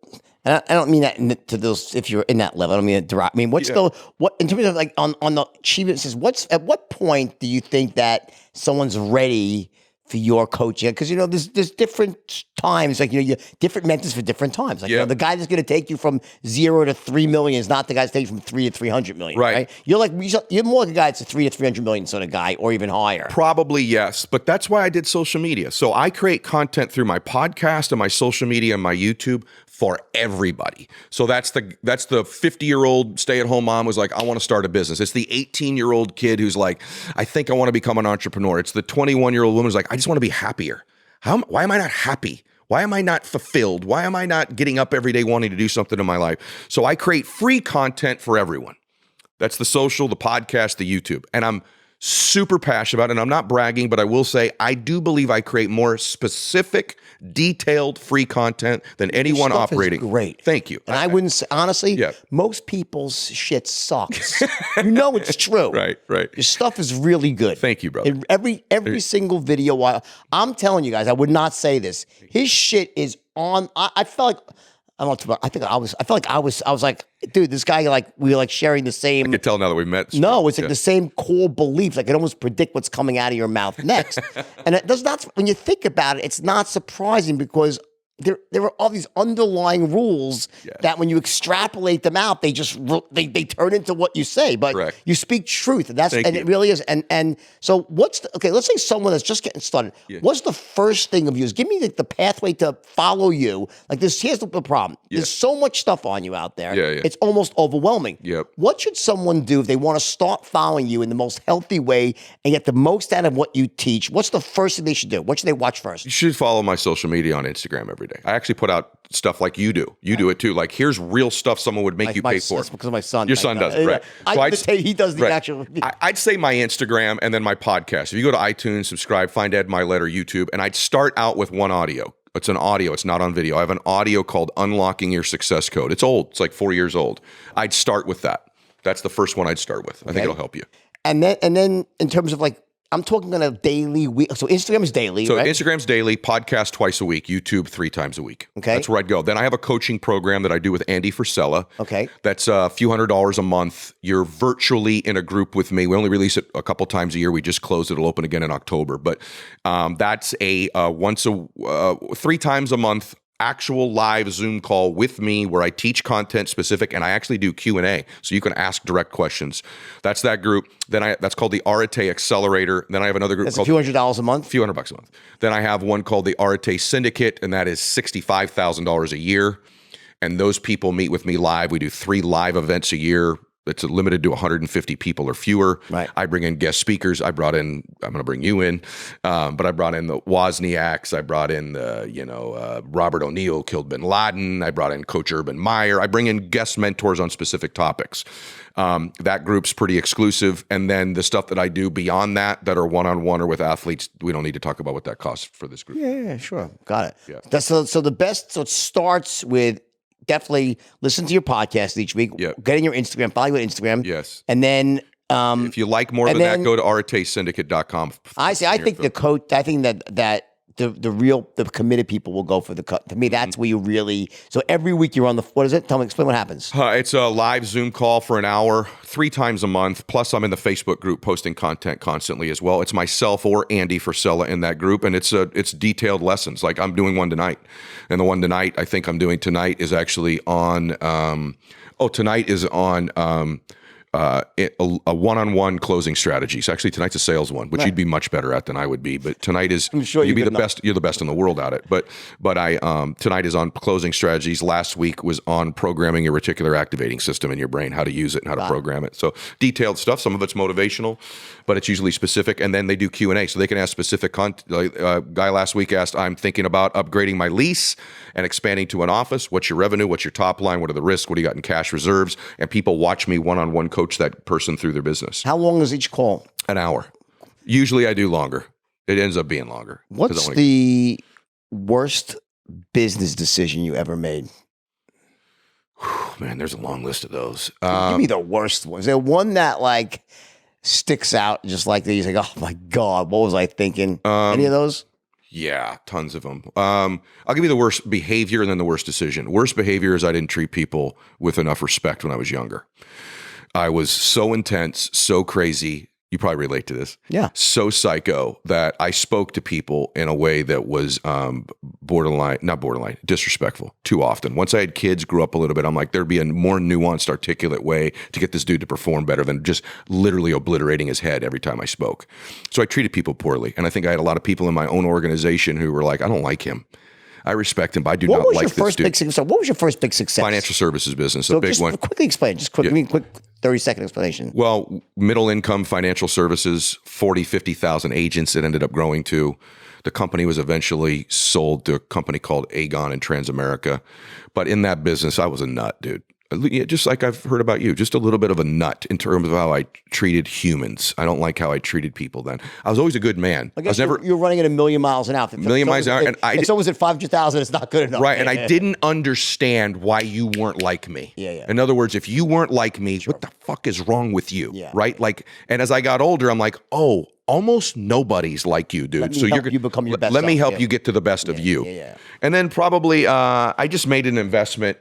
Speaker 2: And I don't mean that to those, if you're in that level, I don't mean it derogatory. I mean, what in terms of like on the achievement, at what point do you think that someone's ready for your coaching? Because there's different times, like you different mentors for different times. Like the guy that's going to take you from 0 to 3 million is not the guy that's taking you from 3 to 300 million. Right? You're more like a guy that's a 3 to 300 million sort of guy, or even higher.
Speaker 1: Probably yes, but that's why I did social media. So I create content through my podcast and my social media and my YouTube for everybody. So that's the 50-year-old stay-at-home mom who's like, I want to start a business. It's the 18-year-old kid who's like, I think I want to become an entrepreneur. It's the 21-year-old woman who's like, I just want to be happier. Why am I not happy? Why am I not fulfilled? Why am I not getting up every day wanting to do something in my life? So I create free content for everyone. That's the social, the podcast, the YouTube. And I'm super passionate about it. And I'm not bragging, but I will say I do believe I create more specific, detailed, free content than anyone operating.
Speaker 2: Is great.
Speaker 1: Thank you.
Speaker 2: And I wouldn't say, honestly, most people's shit sucks. It's true.
Speaker 1: Right.
Speaker 2: Your stuff is really good.
Speaker 1: Thank you, brother.
Speaker 2: Every single video, I'm telling you guys, I would not say this. His shit is on. I felt like. I felt like I was like, dude, this guy, like, we were like sharing the same.
Speaker 1: I can tell now that we've met.
Speaker 2: No, it's like the same core beliefs. Like, it almost predict what's coming out of your mouth next. And it does not, when you think about it, it's not surprising because there are all these underlying rules that when you extrapolate them out, they just they turn into what you say. But you speak truth, and it really is. And so let's say someone that's just getting started. What's the first thing of yours? Give me the pathway to follow you. Like this, here's the problem. There's so much stuff on you out there. It's almost overwhelming. What should someone do if they want to start following you in the most healthy way and get the most out of what you teach? What's the first thing they should do? What should they watch first?
Speaker 1: You should follow my social media on Instagram every day. I actually put out stuff like you do. You do it too. Like, here's real stuff someone would make you pay for.
Speaker 2: That's because of my son.
Speaker 1: Your son does it, right?
Speaker 2: So he does the actual.
Speaker 1: I'd say my Instagram and then my podcast. If you go to iTunes, subscribe, find Ed Mylett or YouTube, and I'd start out with one audio. It's an audio. It's not on video. I have an audio called Unlocking Your Success Code. It's old. It's like 4 years old. I'd start with that. That's the first one I'd start with. I think it'll help you.
Speaker 2: And then in terms of like, I'm talking on a daily week. So Instagram is daily,
Speaker 1: so
Speaker 2: right?
Speaker 1: Instagram's daily, podcast twice a week, YouTube 3 times a week.
Speaker 2: Okay.
Speaker 1: That's where I'd go. Then I have a coaching program that I do with Andy Frisella.
Speaker 2: Okay.
Speaker 1: That's a few $100s a month. You're virtually in a group with me. We only release it a couple times a year. We just closed it. It'll open again in October. But that's a 3 times a month actual live Zoom call with me where I teach content specific and I actually do Q&A so you can ask direct questions. That's that group. Then that's called the Arete Accelerator. Then I have another group
Speaker 2: that's
Speaker 1: called
Speaker 2: a few $100s a month.
Speaker 1: A few $100 a month. Then I have one called the Arete Syndicate, and that is $65,000 a year. And those people meet with me live. We do 3 live events a year. it's limited to 150 people or fewer.
Speaker 2: Right.
Speaker 1: I bring in guest speakers. I'm going to bring you in, but I brought in the Wozniaks. I brought in Robert O'Neill killed Bin Laden. I brought in Coach Urban Meyer. I bring in guest mentors on specific topics. That group's pretty exclusive. And then the stuff that I do beyond that are one-on-one or with athletes, we don't need to talk about what that costs for this group.
Speaker 2: Yeah, sure. Got it.
Speaker 1: Yeah.
Speaker 2: So it starts with definitely listen to your podcast each week, getting your Instagram, follow you on Instagram.
Speaker 1: Yes.
Speaker 2: And then
Speaker 1: if you like more than that, go to aratesyndicate.com.
Speaker 2: I think that the committed people will go for the cut. To me, that's where you really. So every week you're on the. What is it? Explain what happens.
Speaker 1: It's a live Zoom call for an hour, 3 times a month. Plus, I'm in the Facebook group posting content constantly as well. It's myself or Andy Frisella in that group, and it's detailed lessons. Like I'm doing one tonight, and the one tonight I think I'm doing tonight is actually on. Tonight is on. A one-on-one closing strategies. Actually, tonight's a sales one, which you'd be much better at than I would be. But tonight is
Speaker 2: I'm sure
Speaker 1: you'd be the best. You're the best in the world at it. But I tonight is on closing strategies. Last week was on programming your reticular activating system in your brain, how to use it and how to program it. So detailed stuff. Some of it's motivational, but it's usually specific. And then they do Q&A, so they can ask specific content. Like, guy last week asked, "I'm thinking about upgrading my lease and expanding to an office. What's your revenue? What's your top line? What are the risks? What do you got in cash reserves?" And people watch me one-on-one coach that person through their business.
Speaker 2: How long is each call?
Speaker 1: An hour. Usually I do longer. It ends up being longer.
Speaker 2: What's the worst business decision you ever made?
Speaker 1: Man, there's a long list of those.
Speaker 2: Give me the worst one. Is there one that like sticks out just like these? Like, oh my God, what was I thinking? Any of those?
Speaker 1: Yeah, tons of them. I'll give you the worst behavior and then the worst decision. Worst behavior is I didn't treat people with enough respect when I was younger. I was so intense, so crazy. You probably relate to this.
Speaker 2: Yeah.
Speaker 1: So psycho that I spoke to people in a way that was not borderline, disrespectful too often. Once I had kids, grew up a little bit, I'm like, there'd be a more nuanced, articulate way to get this dude to perform better than just literally obliterating his head every time I spoke. So I treated people poorly. And I think I had a lot of people in my own organization who were like, I don't like him. I respect him, but I do not like this dude.
Speaker 2: What was your first big success?
Speaker 1: Financial services business, a big one.
Speaker 2: Quickly explain. Give me a quick 30-second explanation.
Speaker 1: Well, middle income financial services, 40, 50,000 agents it ended up growing to. The company was eventually sold to a company called Aegon and Transamerica. But in that business, I was a nut, dude. Just like I've heard about you, just a little bit of a nut in terms of how I treated humans. I don't like how I treated people then. I was always a good man.
Speaker 2: I guess you're running at 1,000,000 miles an hour.
Speaker 1: Miles an hour.
Speaker 2: And it's always at 500,000. It's not good enough.
Speaker 1: Right. And I didn't understand why you weren't like me.
Speaker 2: Yeah.
Speaker 1: In other words, if you weren't like me, what the fuck is wrong with you?
Speaker 2: Yeah.
Speaker 1: Right. Like, and as I got older, I'm like, oh, almost nobody's like you, dude. So you become your best. Let me help you get to the best of you.
Speaker 2: Yeah.
Speaker 1: And then probably I just made an investment.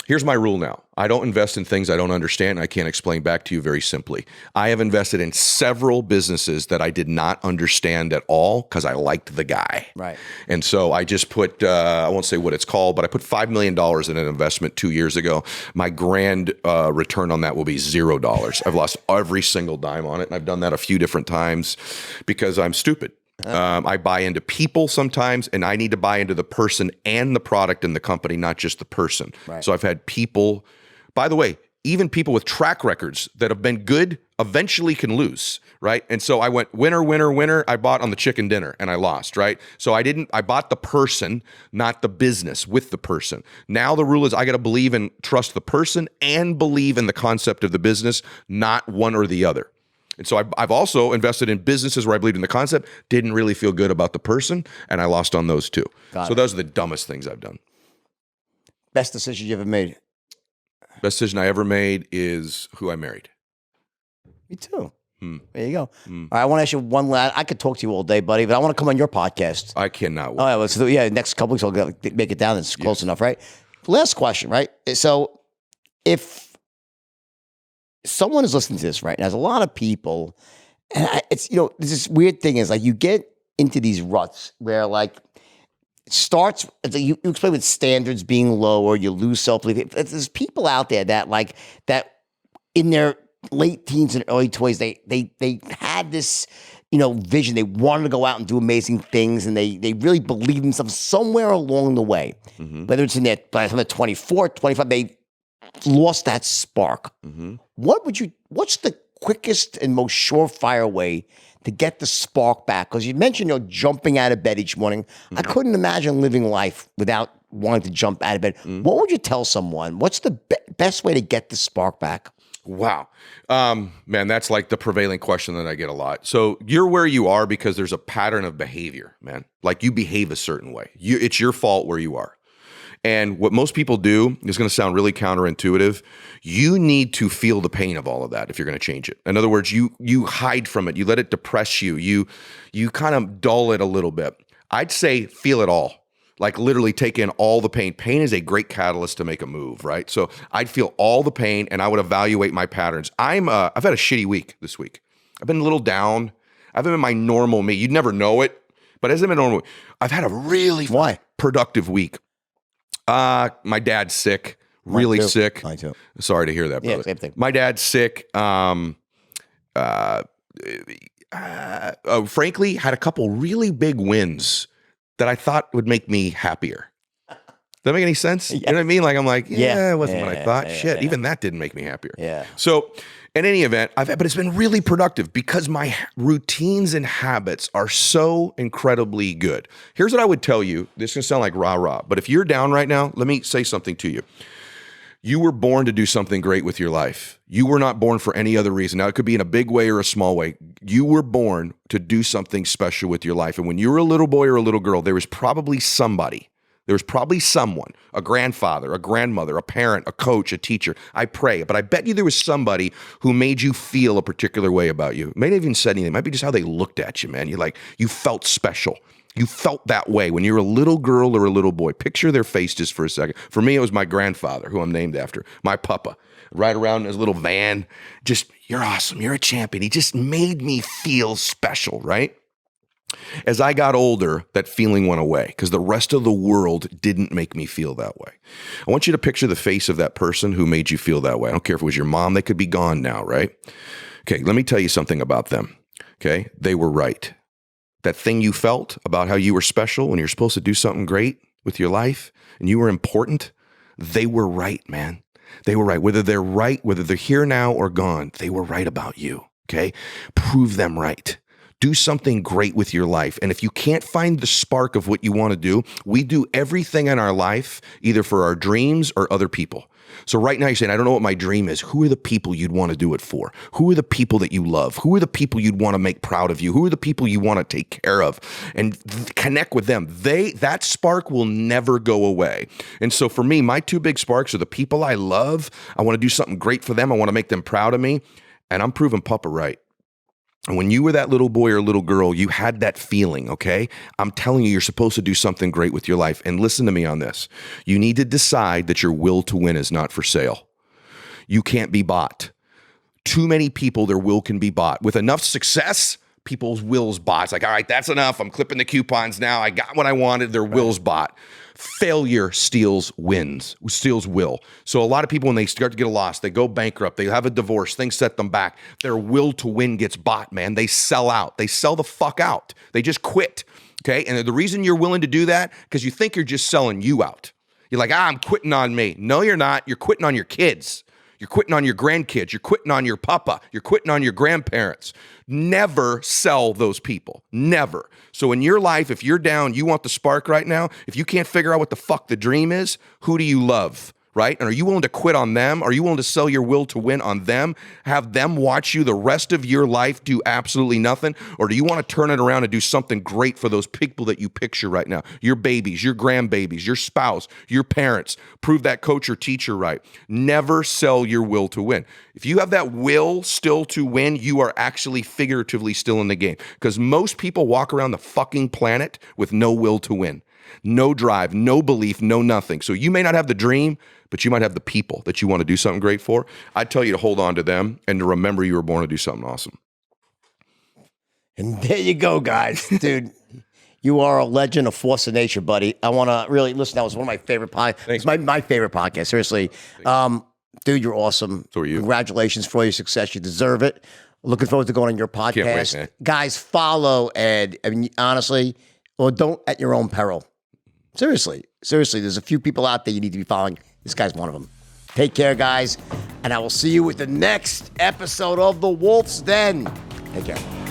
Speaker 1: Here's my rule now. I don't invest in things I don't understand and I can't explain back to you very simply. I have invested in several businesses that I did not understand at all because I liked the guy.
Speaker 2: Right.
Speaker 1: And so I just put, I won't say what it's called, but I put $5 million in an investment 2 years ago. My grand return on that will be $0. I've lost every single dime on it. And I've done that a few different times because I'm stupid. I buy into people sometimes, and I need to buy into the person and the product in the company, not just the person.
Speaker 2: Right.
Speaker 1: So I've had people, by the way, even people with track records that have been good eventually can lose, right? And so I went winner, winner, winner. I bought on the chicken dinner and I lost, right? So I bought the person, not the business with the person. Now the rule is I got to believe and trust the person and believe in the concept of the business, not one or the other. And so I've also invested in businesses where I believed in the concept, didn't really feel good about the person, and I lost on those too. So those are the dumbest things I've done.
Speaker 2: Best decision you ever made?
Speaker 1: Best decision I ever made is who I married.
Speaker 2: Me too. There you go. All right, I want to ask you one last. I could talk to you all day, buddy, but I want to come on your podcast.
Speaker 1: I cannot wait.
Speaker 2: All right, well, so next couple weeks I'll make it down. It's close enough, right? Last question, right? So if someone is listening to this, right, and there's a lot of people, and it's, there's this weird thing is like you get into these ruts where like it starts, you explain with standards being lower, you lose self-belief. There's people out there that like, that in their late teens and early 20s, they had this, vision. They wanted to go out and do amazing things, and they really believed in themselves somewhere along the way. Mm-hmm. Whether it's in their, by the time they're 24, 25, they lost that spark, what's the quickest and most surefire way to get the spark back? Because you mentioned, jumping out of bed each morning. I couldn't imagine living life without wanting to jump out of bed. What would you tell someone? What's the best way to get the spark back?
Speaker 1: Wow. Man, that's like the prevailing question that I get a lot. So you're where you are because there's a pattern of behavior, man. Like you behave a certain way. It's your fault where you are. And what most people do is going to sound really counterintuitive. You need to feel the pain of all of that if you're going to change it. In other words, you hide from it. You let it depress you. You kind of dull it a little bit. I'd say feel it all. Like literally take in all the pain. Pain is a great catalyst to make a move, right? So I'd feel all the pain and I would evaluate my patterns. I've had a shitty week this week. I've been a little down. I haven't been my normal me. You'd never know it, but as I've been normal, I've had a really productive week. My dad's sick, really sick.
Speaker 2: Mine too.
Speaker 1: Sorry to hear that, brother.
Speaker 2: Yeah, same thing.
Speaker 1: My dad's sick. Frankly, had a couple really big wins that I thought would make me happier. Does that make any sense? You know what I mean? Like, I'm like, it wasn't what I thought. Shit, even that didn't make me happier.
Speaker 2: Yeah.
Speaker 1: So in any event, but it's been really productive because my routines and habits are so incredibly good. Here's what I would tell you. This is going to sound like rah-rah, but if you're down right now, let me say something to you. You were born to do something great with your life. You were not born for any other reason. Now, it could be in a big way or a small way. You were born to do something special with your life. And when you were a little boy or a little girl, there was probably somebody. There was probably someone, a grandfather, a grandmother, a parent, a coach, a teacher. I pray, but I bet you there was somebody who made you feel a particular way about you. May not even said anything. It might be just how they looked at you, man. You felt special. You felt that way when you were a little girl or a little boy. Picture their face just for a second. For me, it was my grandfather, who I'm named after, my papa. Ride around in his little van. Just, you're awesome. You're a champion. He just made me feel special, right? As I got older, that feeling went away because the rest of the world didn't make me feel that way. I want you to picture the face of that person who made you feel that way. I don't care if it was your mom. They could be gone now, right? Okay, let me tell you something about them. Okay, they were right. That thing you felt about how you were special when you're supposed to do something great with your life and you were important, they were right, man. They were right. Whether they're here now or gone, they were right about you, okay? Prove them right. Do something great with your life. And if you can't find the spark of what you want to do, we do everything in our life, either for our dreams or other people. So right now you're saying, I don't know what my dream is. Who are the people you'd want to do it for? Who are the people that you love? Who are the people you'd want to make proud of you? Who are the people you want to take care of? And connect with them. That spark will never go away. And so for me, my two big sparks are the people I love. I want to do something great for them. I want to make them proud of me. And I'm proving Papa right. And when you were that little boy or little girl, you had that feeling, okay? I'm telling you, you're supposed to do something great with your life. And listen to me on this. You need to decide that your will to win is not for sale. You can't be bought. Too many people, their will can be bought. With enough success, people's will's bought. It's like, all right, that's enough. I'm clipping the coupons now. I got what I wanted. Their will's bought. Failure steals will. So a lot of people, when they start to get lost, they go bankrupt, they have a divorce, things set them back. Their will to win gets bought, man. They sell out. They sell the fuck out. They just quit, okay? And the reason you're willing to do that, because you think you're just selling you out. You're like, I'm quitting on me. No, you're not. You're quitting on your kids. You're quitting on your grandkids. You're quitting on your papa. You're quitting on your grandparents. Never sell those people. Never. So in your life, if you're down, you want the spark right now, if you can't figure out what the fuck the dream is, who do you love? Right? And are you willing to quit on them? Are you willing to sell your will to win on them? Have them watch you the rest of your life do absolutely nothing? Or do you want to turn it around and do something great for those people that you picture right now? Your babies, your grandbabies, your spouse, your parents. Prove that coach or teacher right. Never sell your will to win. If you have that will still to win, you are actually figuratively still in the game. Because most people walk around the fucking planet with no will to win. No drive, no belief, no nothing. So you may not have the dream, but you might have the people that you want to do something great for. I'd tell you to hold on to them and to remember you were born to do something awesome.
Speaker 2: And there you go, guys. Dude, you are a legend, a force of nature, buddy. I want to really listen. That was one of my favorite podcasts. It's my favorite podcast, seriously. Dude, you're awesome.
Speaker 1: So are you.
Speaker 2: Congratulations for all your success. You deserve it. Looking forward to going on your podcast.
Speaker 1: Can't wait, man.
Speaker 2: Guys, follow Ed. I mean, honestly, well, don't at your own peril. Seriously, there's a few people out there you need to be following. This guy's one of them. Take care, guys. And I will see you with the next episode of The Wolf's Den. Take care.